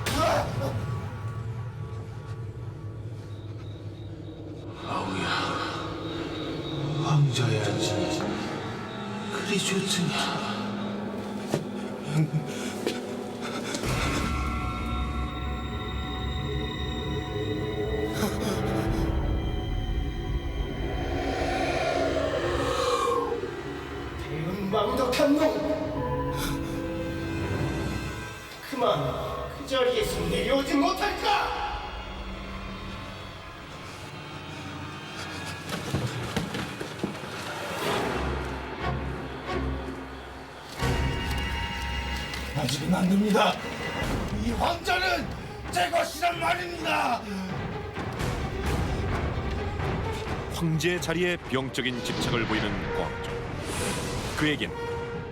Speaker 5: 끌어!
Speaker 18: 황자의 안지 그리 좋으냐?
Speaker 5: 대은망덕한 놈! 그만 그 자리에서 내려오지 못할까? 아직은 안 됩니다. 이 황자는 제 것이란 말입니다.
Speaker 16: 황제의 자리에 병적인 집착을 보이는 광종. 그에겐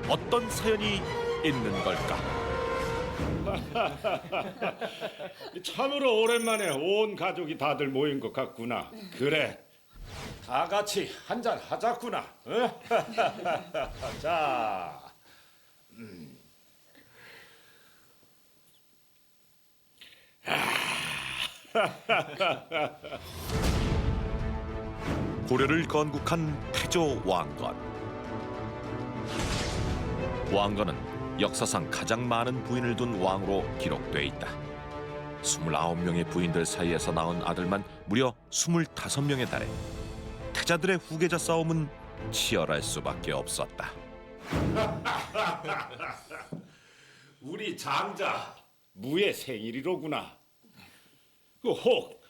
Speaker 16: 어떤 사연이 있는 걸까?
Speaker 19: 참으로 오랜만에 온 가족이 다들 모인 것 같구나. 그래, 다 같이 한잔 하자꾸나. 어? 자,
Speaker 16: 고려를 건국한 태조 왕건. 왕건은 역사상 가장 많은 부인을 둔 왕으로 기록돼 있다. 29명의 부인들 사이에서 낳은 아들만 무려 25명에 달해 태자들의 후계자 싸움은 치열할 수밖에 없었다.
Speaker 19: 우리 장자 무의 생일이로구나. 혹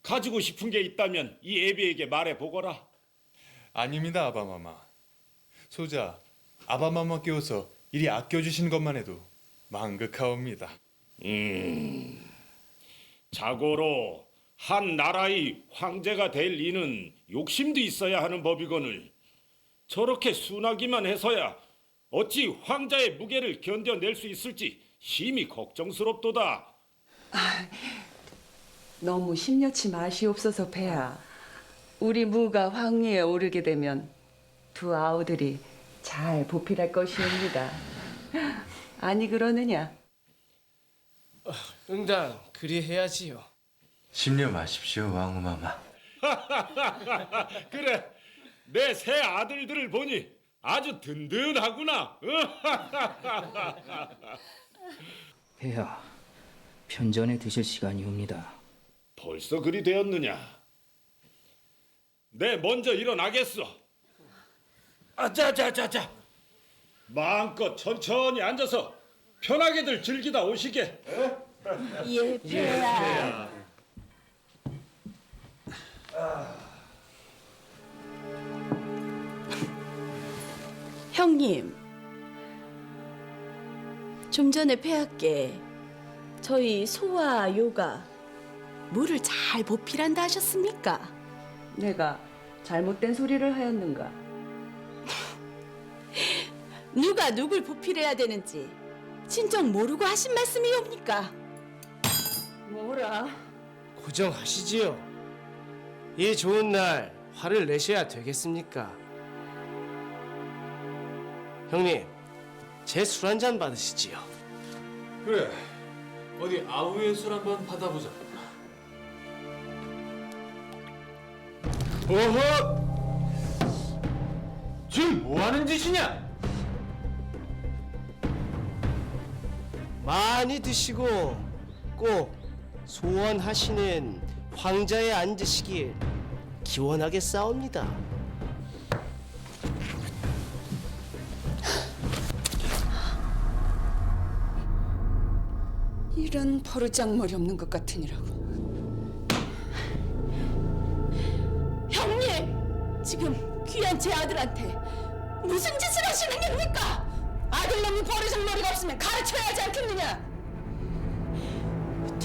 Speaker 19: 가지고 싶은 게 있다면 이 애비에게 말해 보거라.
Speaker 17: 아닙니다, 아바마마. 소자, 아바마마 깨워서 이리 아껴주시는 것만 해도 망극하옵니다.
Speaker 19: 자고로 한 나라의 황제가 될 이는 욕심도 있어야 하는 법이거늘 저렇게 순하기만 해서야 어찌 황자의 무게를 견뎌낼 수 있을지 심히 걱정스럽도다.
Speaker 21: 너무 심려치 마시옵소서, 폐하. 우리 무가 황위에 오르게 되면 두 아우들이 잘 보필할 것이옵니다. 아니 그러느냐?
Speaker 22: 응당 그리 해야지요.
Speaker 18: 심려 마십시오, 왕후마마.
Speaker 19: 그래, 내 새 아들들을 보니 아주 든든하구나.
Speaker 11: 폐하, 편전에 드실 시간이옵니다.
Speaker 19: 벌써 그리 되었느냐? 내 먼저 일어나겠어. 자자자자, 마음껏 천천히 앉아서 편하게들 즐기다 오시게.
Speaker 8: 예, 폐하. 형님, 좀 전에 폐하께 저희 소와 요가 물을 잘 보필한다 하셨습니까?
Speaker 21: 내가 잘못된 소리를 하였는가?
Speaker 8: 누가 누굴 보필해야 되는지 진정 모르고 하신 말씀이옵니까?
Speaker 21: 뭐라?
Speaker 22: 고정하시지요. 이 좋은 날 화를 내셔야 되겠습니까? 형님, 제 술 한 잔 받으시지요.
Speaker 12: 그래, 어디 아우의 술 한번 받아보자.
Speaker 22: 어허! 지금 뭐 하는 짓이냐? 많이 드시고 꼭 소원하시는 황자에 앉으시길 기원하겠사옵니다.
Speaker 21: 이런 버르장머리 없는 것 같으니라고.
Speaker 8: 형님! 지금 귀한 제 아들한테 무슨 짓을 하시는 겁니까? 아들놈이 버르장머리가 없으면 가르쳐야 하지 않겠느냐?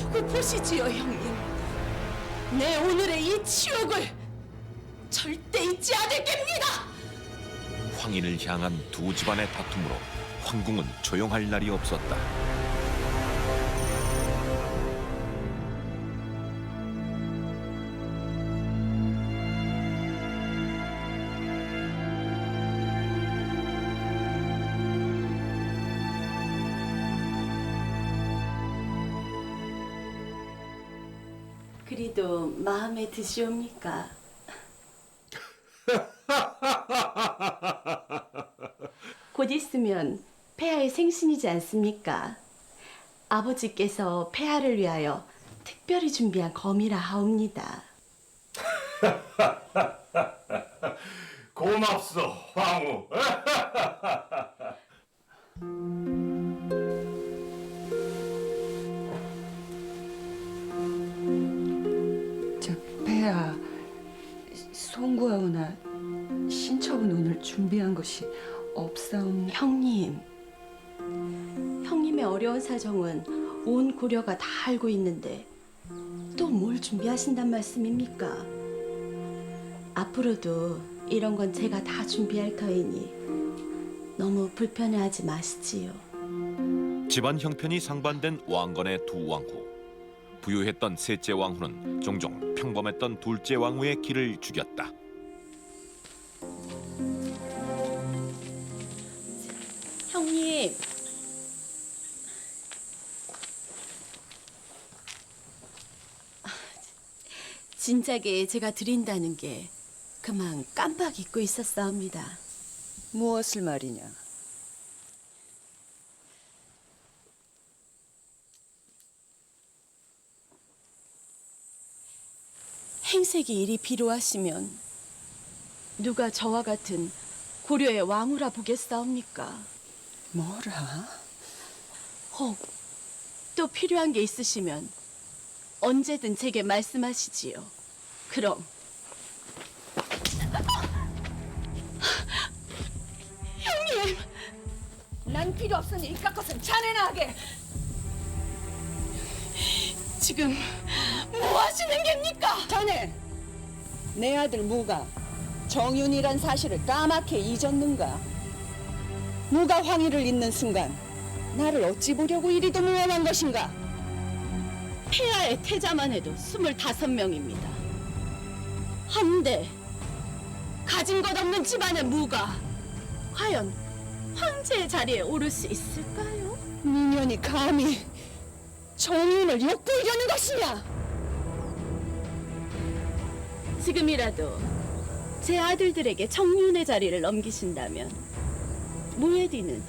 Speaker 21: 두고 보시지요, 형님. 내 오늘의 이 치욕을 절대 잊지 않을 겁니다.
Speaker 16: 황인을 향한 두 집안의 다툼으로 황궁은 조용할 날이 없었다.
Speaker 21: 그리도 마음에 드시옵니까? 곧 있으면 폐하의 생신이지 않습니까? 아버지께서 폐하를 위하여 특별히 준비한 검이라 하옵니다.
Speaker 12: 고맙소, 황후.
Speaker 21: 폐하, 송구하오나 신첩은 오늘 준비한 것이 없사옵니.
Speaker 8: 형님, 형님의 어려운 사정은 온 고려가 다 알고 있는데 또 뭘 준비하신단 말씀입니까? 앞으로도 이런 건 제가 다 준비할 터이니 너무 불편해하지 마시지요.
Speaker 16: 집안 형편이 상반된 왕건의 두 왕후. 부유했던 셋째 왕후는 종종 평범했던 둘째 왕후의 길을 죽였다.
Speaker 8: 형님, 진작에 제가 드린다는 게 그만 깜빡 잊고 있었사옵니다.
Speaker 21: 무엇을 말이냐?
Speaker 8: 행색이 일이 필요하시면 누가 저와 같은 고려의 왕후라 보겠사옵니까?
Speaker 21: 뭐라?
Speaker 8: 혹 또 필요한 게 있으시면 언제든 제게 말씀하시지요. 그럼
Speaker 21: 형님! 난 필요 없으니 이깟 것은 자네나 하게!
Speaker 8: 지금 뭐 하시는 겁니까?
Speaker 21: 자네! 내 아들 무가 정윤이란 사실을 까맣게 잊었는가? 무가 황희를 잇는 순간 나를 어찌 보려고 이리도 무엄한 것인가?
Speaker 8: 폐하의 태자만 해도 25명입니다. 한데 가진 것 없는 집안의 무가 과연 황제의 자리에 오를 수 있을까요?
Speaker 21: 미년이 감히 정윤을 엿보이려는 것이냐?
Speaker 8: 지금이라도 제 아들들에게 정윤의 자리를 넘기신다면 무의 뒤는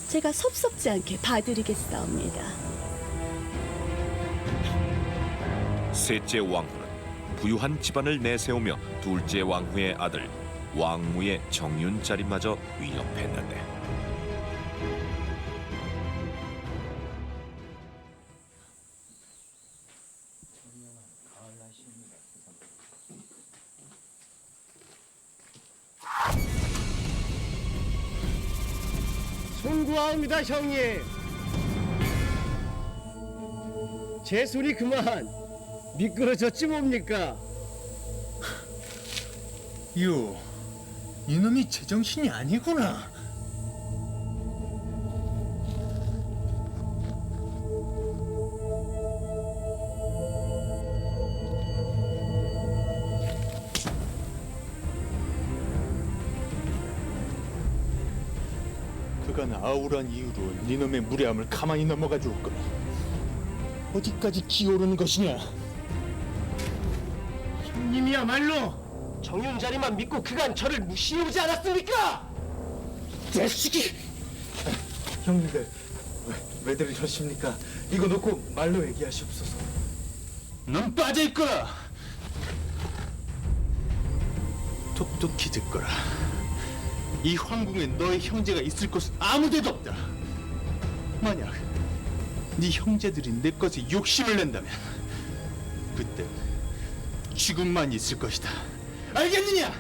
Speaker 8: 제가 섭섭지 않게 봐드리겠사옵니다.
Speaker 16: 셋째 왕후는 부유한 집안을 내세우며 둘째 왕후의 아들 왕무의 정윤 자리마저 위협했는데
Speaker 22: 송구하옵니다, 형님. 제 손이 그만 미끄러졌지 뭡니까?
Speaker 17: 유, 이놈이 제정신이 아니구나. 그간 아우란 이유로 니놈의 무례함을 가만히 넘어가 줄 거니 어디까지 기어오르는 것이냐?
Speaker 22: 형님이야말로 정윤 자리만 믿고 그간 저를 무시해오지 않았습니까? 자식이!
Speaker 17: 형님들 왜들 이러십니까? 이거 놓고 말로 얘기하시옵소서. 넌 빠져있거라. 똑똑히 듣거라. 이 황궁에 너의 형제가 있을 곳은 아무데도 없다. 만약 네 형제들이 내 것에 욕심을 낸다면 그땐 죽음만 있을 것이다. 알겠느냐?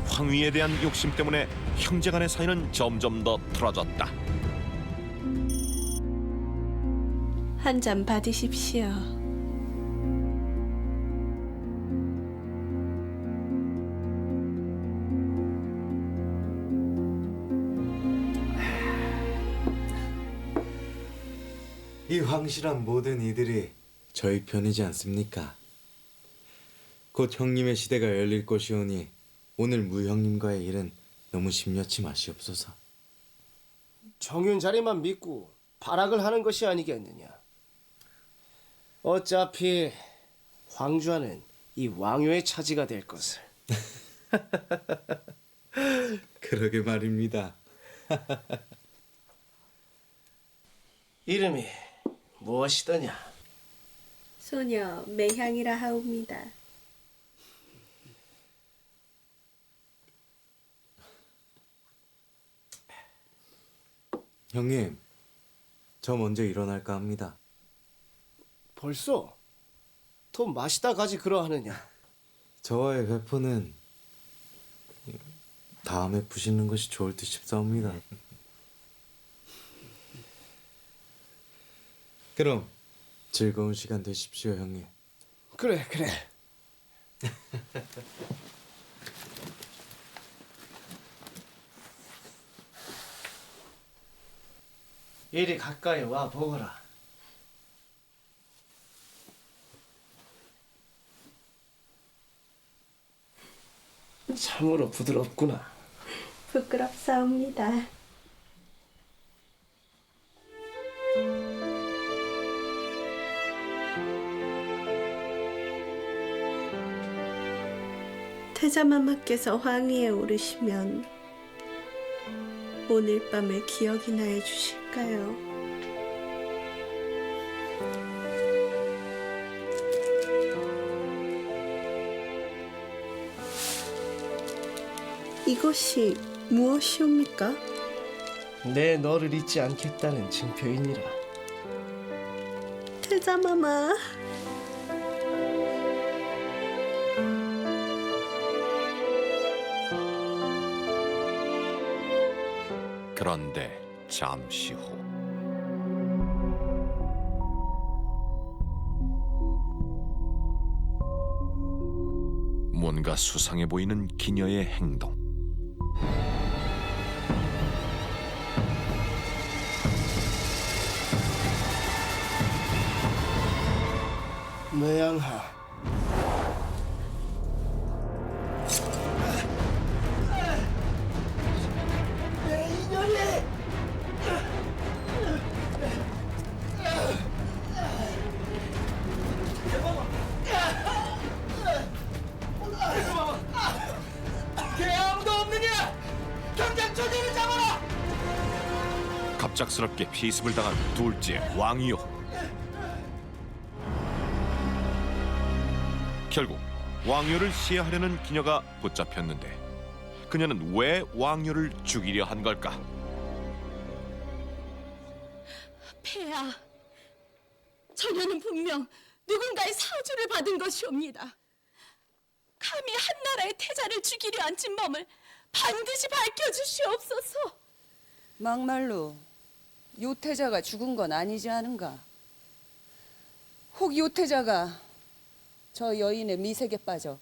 Speaker 16: 황위에 대한 욕심 때문에 형제간의 사이는 점점 더 틀어졌다.
Speaker 1: 한 잔 받으십시오.
Speaker 18: 이 황실한 모든 이들이 저희 편이지 않습니까? 곧 형님의 시대가 열릴 것이오니 오늘 무형님과의 일은 너무 심려치 마시옵소서.
Speaker 22: 정윤 자리만 믿고 발악을 하는 것이 아니겠느냐. 어차피 황주하는 이 왕요의 차지가 될 것을.
Speaker 18: 그러게 말입니다.
Speaker 22: 이름이 무엇이더냐?
Speaker 1: 소녀 매향이라 하옵니다.
Speaker 18: 형님, 저 먼저 일어날까 합니다.
Speaker 22: 벌써? 더 마시다 가지 그러하느냐?
Speaker 18: 저와의 회포는 다음에 푸시는 것이 좋을 듯 싶사옵니다. 그럼 즐거운 시간 되십시오, 형님.
Speaker 22: 그래. 이리 가까이 와 보거라. 참으로 부드럽구나.
Speaker 1: 부끄럽사옵니다. 태자마마께서 황위에 오르시면 오늘 밤을 기억이나 해주실까요? 이것이 무엇이옵니까?
Speaker 22: 내 너를 잊지 않겠다는 증표이니라.
Speaker 1: 태자마마.
Speaker 16: 그런데 잠시 후 뭔가 수상해 보이는 기녀의 행동.
Speaker 22: 매양하.
Speaker 17: 아무도 없느냐? 당장 저들을 잡아라!
Speaker 16: 갑작스럽게 피습을 당한 둘째 왕이요. 결국 왕요를 시해하려는 기녀가 붙잡혔는데 그녀는 왜 왕요를 죽이려 한 걸까?
Speaker 1: 폐하, 저녀는 분명 누군가의 사주를 받은 것이옵니다. 감히 한나라의 태자를 죽이려 한 진범을 반드시 밝혀주시옵소서.
Speaker 21: 막말로 요태자가 죽은 건 아니지 않은가? 혹 요태자가 저 여인의 미색에 빠져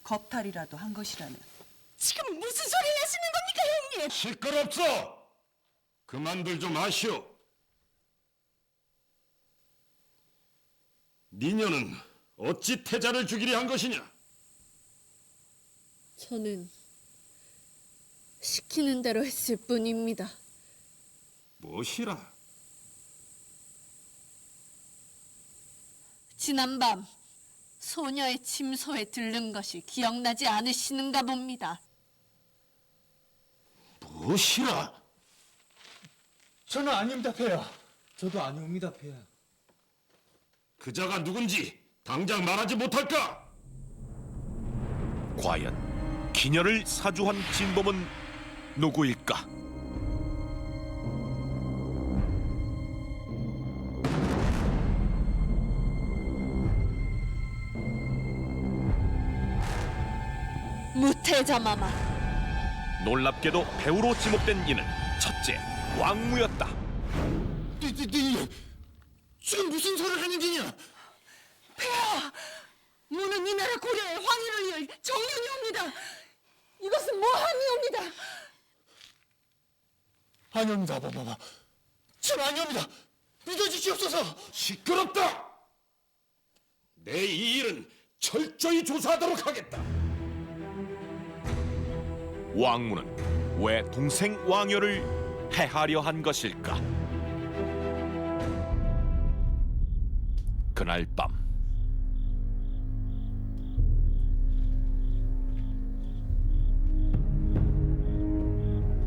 Speaker 21: 겁탈이라도 한 것이라면
Speaker 1: 지금 무슨 소리 하시는 겁니까, 형님?
Speaker 19: 시끄럽소! 그만들 좀 하시오. 니녀는 어찌 태자를 죽이려 한 것이냐?
Speaker 1: 저는 시키는 대로 했을 뿐입니다.
Speaker 19: 무엇이라?
Speaker 1: 지난밤 소녀의 침소에 들른 것이 기억나지 않으시는가 봅니다.
Speaker 19: 무엇이라?
Speaker 17: 저는 아닙니다, 폐하. 저도 아니옵니다, 폐하.
Speaker 19: 그자가 누군지 당장 말하지 못할까?
Speaker 16: 과연 기녀를 사주한 진범은 누구일까?
Speaker 1: 무태자마마.
Speaker 16: 놀랍게도 배우로 지목된 이는 첫째 왕무였다.
Speaker 5: 지금
Speaker 21: 아니옵니다. 이것은 모함이옵니다.
Speaker 17: 아니옵니다, 아바마마. 전 아니옵니다. 믿어주시옵소서.
Speaker 19: 시끄럽다. 내 이 일은 철저히 조사하도록 하겠다.
Speaker 16: 왕무는 왜 동생 왕효를 해하려 한 것일까? 그날 밤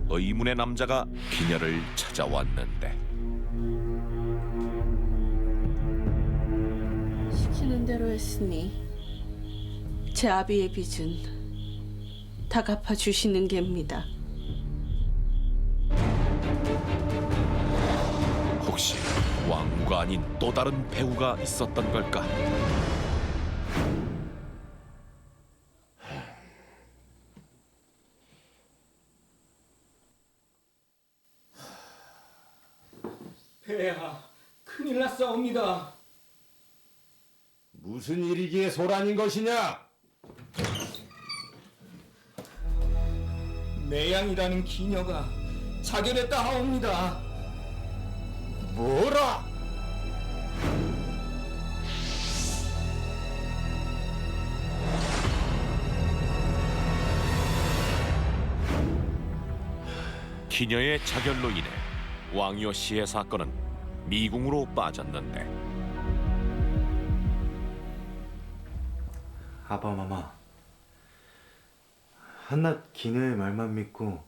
Speaker 16: 의문의 남자가 기녀를 찾아왔는데
Speaker 1: 시키는 대로 했으니 제 아비의 빚은 다 갚아주시는 게입니다.
Speaker 16: 혹시 왕무가 아닌 또 다른 배우가 있었던 걸까?
Speaker 15: 폐하, 큰일 났사옵니다.
Speaker 19: 무슨 일이기에 소란인 것이냐?
Speaker 15: 매양이라는 기녀가 자결했다 하옵니다.
Speaker 19: 뭐라?
Speaker 16: 기녀의 자결로 인해 왕효 씨의 사건은 미궁으로 빠졌는데
Speaker 18: 아바마마, 한낱 기녀의 말만 믿고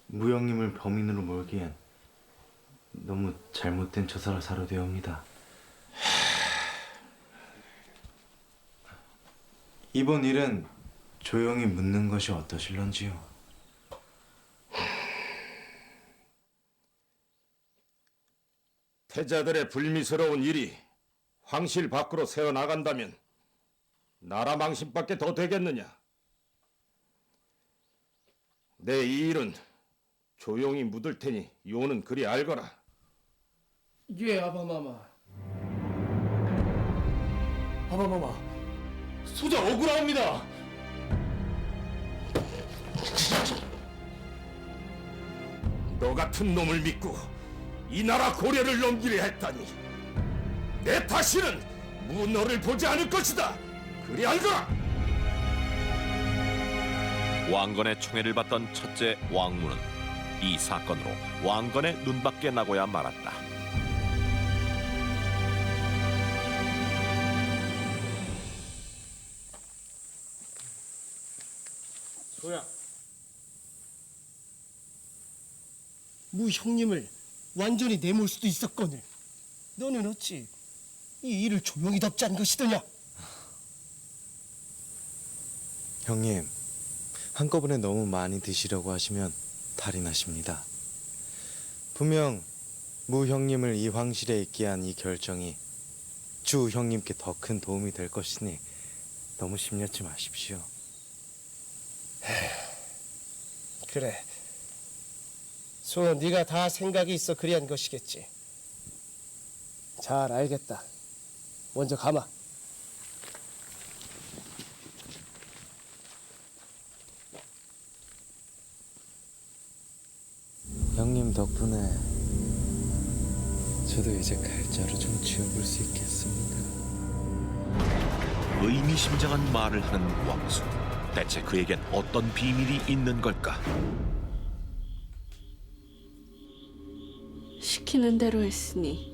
Speaker 18: 무형님을 범인으로 몰기엔 너무 잘못된 처사를 사료되옵니다. 이번 일은 조용히 묻는 것이 어떠실런지요?
Speaker 19: 태자들의 불미스러운 일이 황실 밖으로 새어나간다면 나라 망신밖에 더 되겠느냐? 내 이 일은 조용히 묻을 테니 요는 그리 알거라.
Speaker 15: 예, 아바마마. 아바마마, 소자 억울합니다.
Speaker 19: 너 같은 놈을 믿고 이 나라 고려를 넘기려 했다니 내 다시는 문어를 보지 않을 것이다. 그리 알거라.
Speaker 16: 왕건의 총애를 받던 첫째 왕무는 이 사건으로 왕건의 눈밖에 나고야 말았다.
Speaker 22: 소야, 무 형님을 완전히 내몰 수도 있었거늘 너는 어찌 이 일을 조용히 덮지 않은 것이더냐?
Speaker 18: 형님, 한꺼번에 너무 많이 드시려고 하시면 탈이 나십니다. 분명 무 형님을 이 황실에 있게 한 이 결정이 주 형님께 더 큰 도움이 될 것이니 너무 심려치 마십시오.
Speaker 22: 그래, 소야, 네가 다 생각이 있어 그리한 것이겠지. 잘 알겠다. 먼저 가마.
Speaker 18: 형님 덕분에 저도 이제 갈자로 좀 지어볼 수 있겠습니다.
Speaker 16: 의미심장한 말을 하는 왕수. 대체 그에겐 어떤 비밀이 있는 걸까?
Speaker 1: 시키는 대로 했으니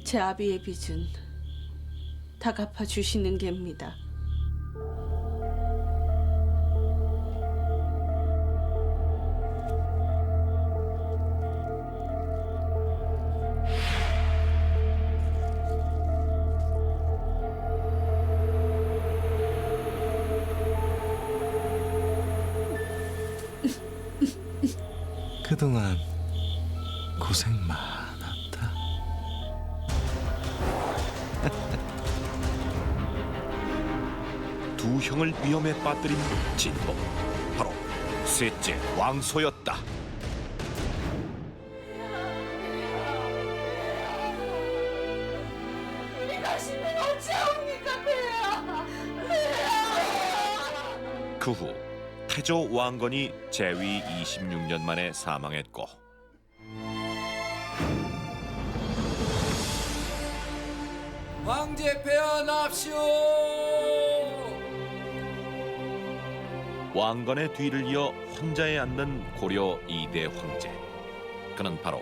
Speaker 1: 제 아비의 빚은 다 갚아주시는 게입니다.
Speaker 18: 그동안 고생 많았다.
Speaker 16: 두 형을 위험에 빠뜨린 진범, 바로 셋째 왕소였다.
Speaker 21: 이리 가시면 어찌하옵니까, 폐하? 폐하!
Speaker 16: 그 후 태조 왕건이 재위 26년 만에 사망했고
Speaker 15: 황제 폐하 납시오.
Speaker 16: 왕건의 뒤를 이어 혼자에 앉는 고려 2대 황제. 그는 바로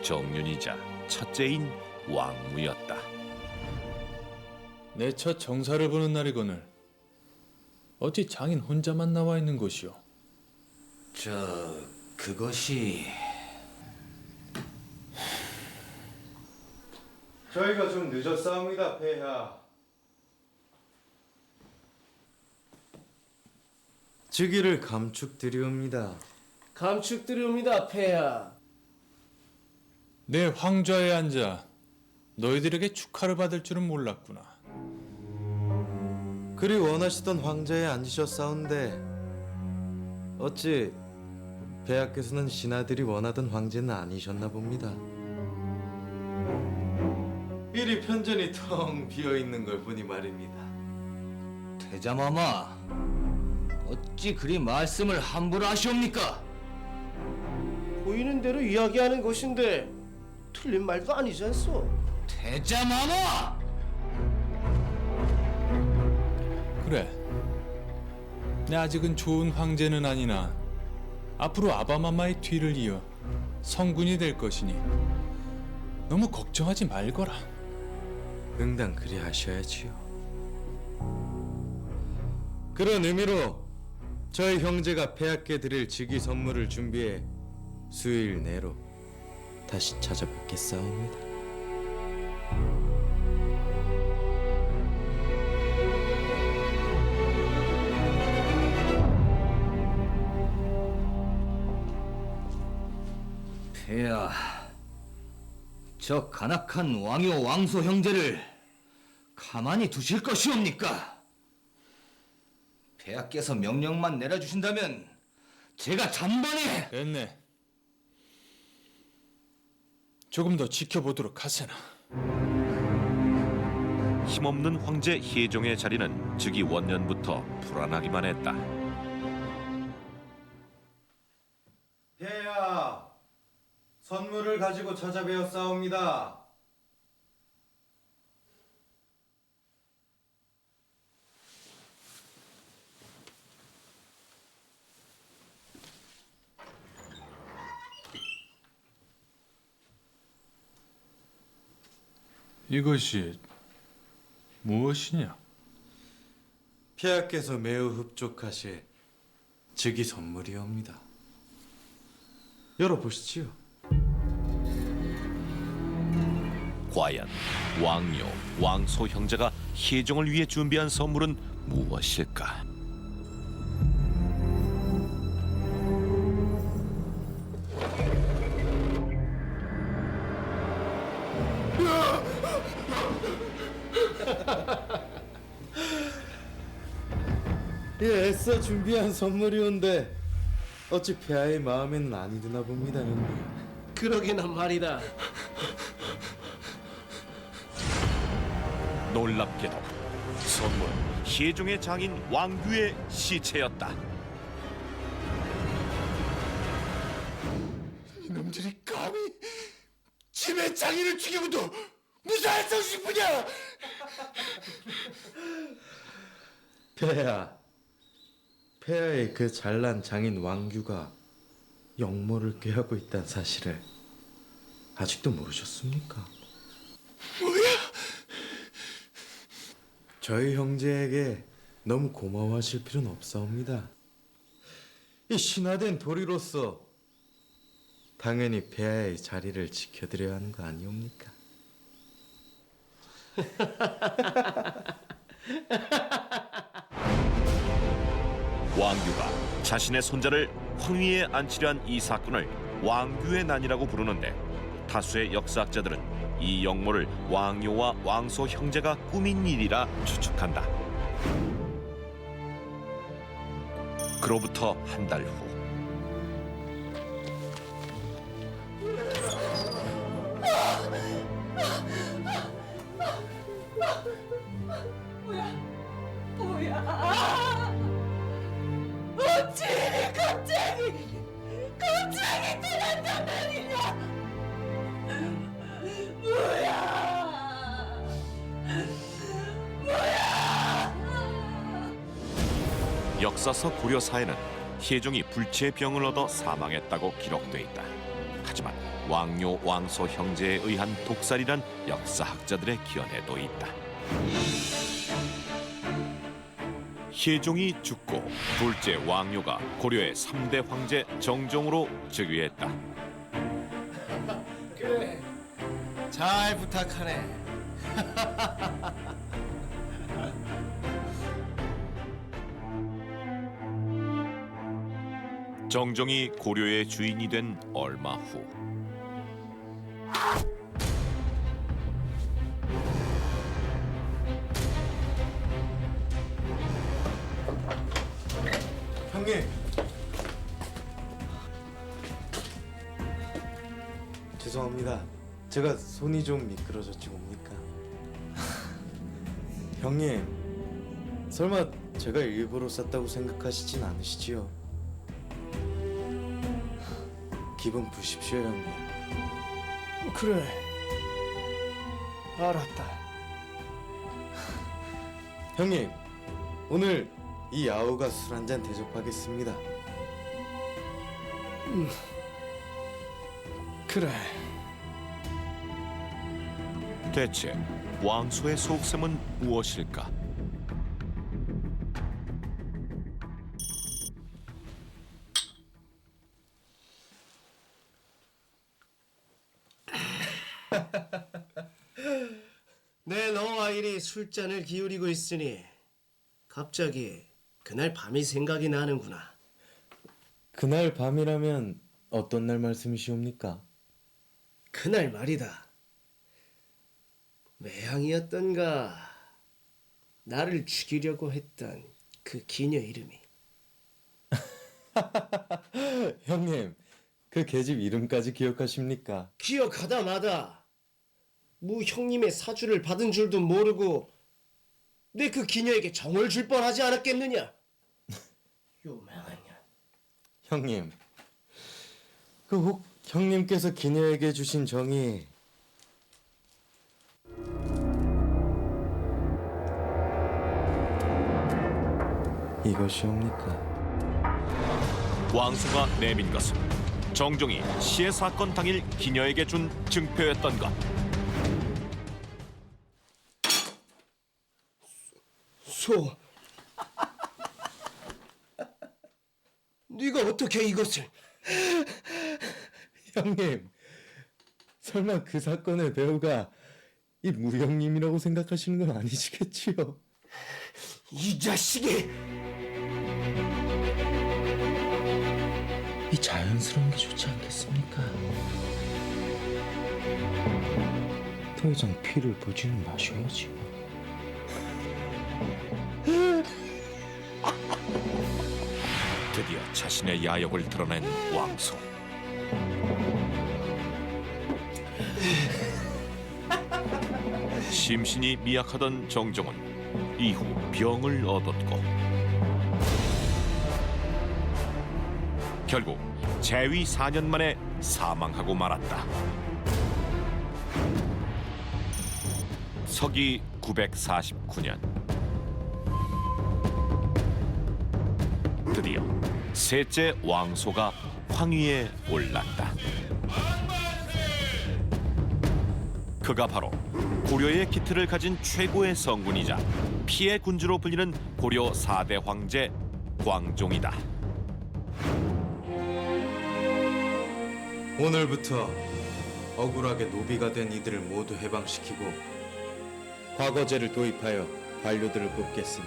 Speaker 16: 정윤이자 첫째인 왕무였다.
Speaker 12: 내 첫 정사를 보는 날이거늘 어찌 장인 혼자만 나와 있는 것이오?
Speaker 17: 그것이 저희가 좀 늦었사옵니다, 폐하. 즉위를 감축드리옵니다.
Speaker 22: 감축드리옵니다, 폐하.
Speaker 12: 내 황좌에 앉아 너희들에게 축하를 받을 줄은 몰랐구나.
Speaker 18: 그리 원하시던 황제에 앉으셨사온데 어찌 폐하께서는 신하들이 원하던 황제는 아니셨나 봅니다. 이리 편전이 텅 비어있는 걸 보니 말입니다.
Speaker 15: 태자마마, 어찌 그리 말씀을 함부로 하시옵니까?
Speaker 22: 보이는 대로 이야기하는 것인데 틀린 말도 아니지 않소?
Speaker 15: 태자마마!
Speaker 12: 그래, 내 아직은 좋은 황제는 아니나 앞으로 아바마마의 뒤를 이어 성군이 될 것이니 너무 걱정하지 말거라.
Speaker 18: 응당 그리 하셔야지요. 그런 의미로 저희 형제가 폐하께 드릴 즉위 선물을 준비해 수일 내로 다시 찾아뵙겠사옵니다.
Speaker 15: 폐하, 저 간악한 왕요 왕소 형제를 가만히 두실 것이옵니까? 폐하께서 명령만 내려주신다면 제가 단번에...
Speaker 12: 됐네. 조금 더 지켜보도록 하세나.
Speaker 16: 힘없는 황제 혜종의 자리는 즉위 원년부터 불안하기만 했다.
Speaker 18: 폐하, 선물을 가지고 찾아뵈었사옵니다.
Speaker 12: 이것이 무엇이냐?
Speaker 18: 폐하께서 매우 흡족하실 즉위 선물이옵니다. 열어보시지요.
Speaker 16: 과연 왕요, 왕소 형제가 혜종을 위해 준비한 선물은 무엇일까?
Speaker 18: 예, 애써 준비한 선물이온데 어찌 폐하의 마음에는 아니 드나 봅니다, 형님.
Speaker 22: 그러기나 말이다.
Speaker 16: 놀랍게도 선물은 혜종의 장인 왕규의 시체였다.
Speaker 17: 이놈들이 감히 집의 장인을 죽이고도 무사해서 싶으냐?
Speaker 18: 폐하의 그 잘난 장인 왕규가 영모를 꾀하고 있다는 사실을 아직도 모르셨습니까?
Speaker 17: 뭐야?
Speaker 18: 저희 형제에게 너무 고마워하실 필요는 없사옵니다. 이 신화된 도리로서 당연히 폐하의 자리를 지켜드려야 하는 거 아니옵니까?
Speaker 16: 왕규가 자신의 손자를 황위에 앉히려 한 이 사건을 왕규의 난이라고 부르는데 다수의 역사학자들은 이 역모를 왕요와 왕소 형제가 꾸민 일이라 추측한다. 그로부터 한 달 후
Speaker 4: 갑자기 떠난단 말이냐? 뭐야?
Speaker 16: 역사서 고려사에는 혜종이 불치의 병을 얻어 사망했다고 기록돼 있다. 하지만 왕요 왕소 형제에 의한 독살이란 역사학자들의 견해도 있다. 혜종이 죽고 둘째 왕요가 고려의 3대 황제 정종으로 즉위했다.
Speaker 22: 그래, 잘 부탁하네.
Speaker 16: 정종이 고려의 주인이 된 얼마 후
Speaker 18: 형님. 죄송합니다. 제가 손이 좀 미끄러졌지 뭡니까? 형님, 설마 제가 일부러 쐈다고 생각하시진 않으시지요? 기분 푸십시오, 형님.
Speaker 22: 그래, 알았다.
Speaker 18: 형님, 오늘 이 야호가 술 한잔 대접하겠습니다.
Speaker 22: 그래.
Speaker 16: 대체 왕소의 속셈은 무엇일까?
Speaker 22: 내 농아일이 술잔을 기울이고 있으니 갑자기 그날 밤이 생각이 나는구나.
Speaker 18: 그날 밤이라면 어떤 날 말씀이시옵니까?
Speaker 22: 그날 말이다. 매향이었던가 나를 죽이려고 했던 그 기녀 이름이.
Speaker 18: 형님, 그 계집 이름까지 기억하십니까?
Speaker 22: 기억하다 마다 무 형님의 사주를 받은 줄도 모르고 내 그 기녀에게 정을 줄 뻔하지 않았겠느냐? 요망한 년.
Speaker 18: 형님, 그 혹 형님께서 기녀에게 주신 정이 이것이옵니까?
Speaker 16: 왕소가 내민 것은 정종이 시해 사건 당일 기녀에게 준 증표였던 것.
Speaker 22: 소. 네가 어떻게 이것을?
Speaker 18: 형님, 설마 그 사건의 배우가 이 무형님이라고 생각하시는 건 아니시겠지요?
Speaker 22: 이 자식이!
Speaker 11: 이 자연스러운 게 좋지 않겠습니까? 더 이상 피를 보지는 마셔야지요.
Speaker 16: 드디어 자신의 야욕을 드러낸 왕소. 심신이 미약하던 정종은 이후 병을 얻었고 결국 재위 4년 만에 사망하고 말았다. 서기 949년 드디어 셋째 왕소가 황위에 올랐다. 그가 바로 고려의 기틀을 가진 최고의 성군이자 피의 군주로 불리는 고려 4대 황제 광종이다.
Speaker 18: 오늘부터 억울하게 노비가 된 이들을 모두 해방시키고 과거제를 도입하여 관료들을 뽑겠으니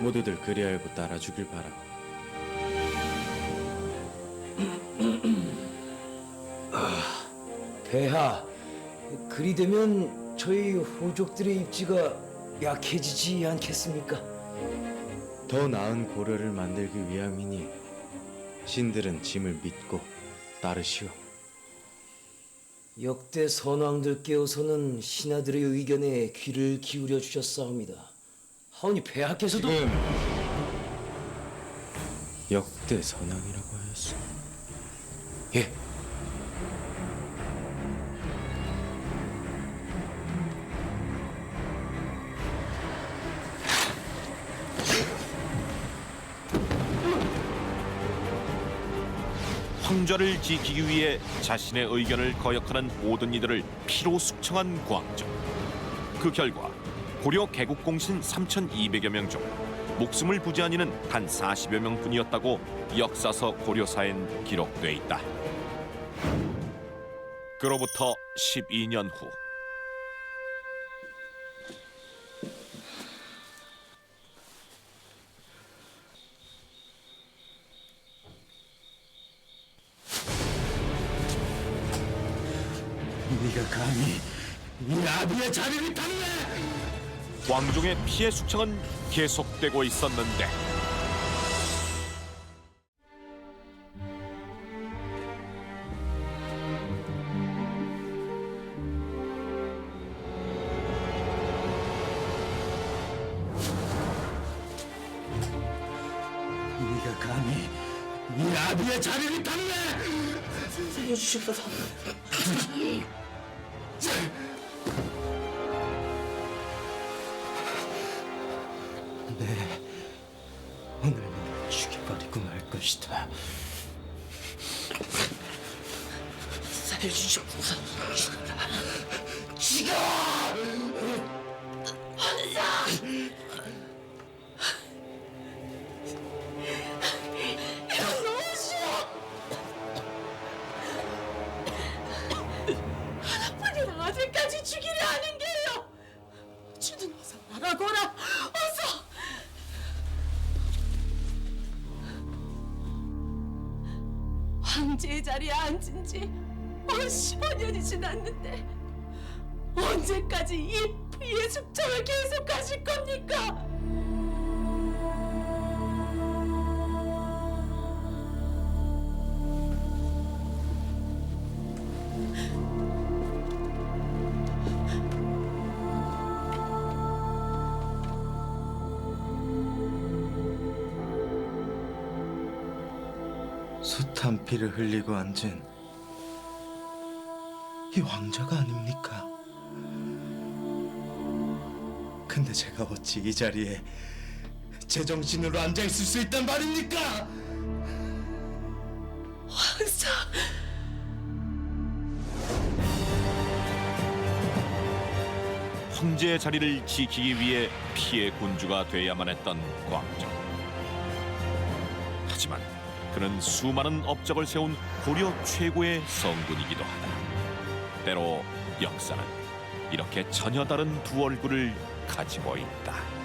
Speaker 18: 모두들 그리 알고 따라주길 바라.
Speaker 15: 폐하, 그리 되면 저희 호족들의 입지가 약해지지 않겠습니까?
Speaker 18: 더 나은 고려를 만들기 위함이니 신들은 짐을 믿고 따르시오.
Speaker 15: 역대 선왕들께서는 신하들의 의견에 귀를 기울여 주셨사옵니다. 하오니 폐하께서도
Speaker 18: 지금 역대 선왕이라고 하였소. 예.
Speaker 16: 황좌를 지키기 위해 자신의 의견을 거역하는 모든 이들을 피로 숙청한 광종. 그 결과 고려 개국공신 3,200여 명 중 목숨을 부지한 이는 단 40여 명뿐이었다고 역사서 고려사엔 기록돼 있다. 그로부터 12년 후
Speaker 17: 네가 감히 이 아비의 자리를 탐내!
Speaker 16: 광종의 피해 숙청은 계속되고 있었는데
Speaker 17: 네가 감히 이 아비의 자리를 탐내! 살려주십소서. 네, 오늘 너를 죽여버리고 말 것이다. 살려주십소서. 죽여!
Speaker 1: 하나뿐인 아들까지 죽이려 하는 게요. 주는 어서 말하거라. 어서. 황제의 자리에 앉은 지 15년이 지났는데 언제까지 이 피해 숙청을 계속하실 겁니까?
Speaker 18: 숱한 피를 흘리고 앉은 이 왕자가 아닙니까? 근데 제가 어찌 이 자리에 제정신으로 앉아있을 수 있단 말입니까?
Speaker 1: 황사.
Speaker 16: 황제의 자리를 지키기 위해 피해 군주가 돼야만 했던 광종. 하지만 그는 수많은 업적을 세운 고려 최고의 성군이기도 하다. 때로 역사는 이렇게 전혀 다른 두 얼굴을 가지고 있다.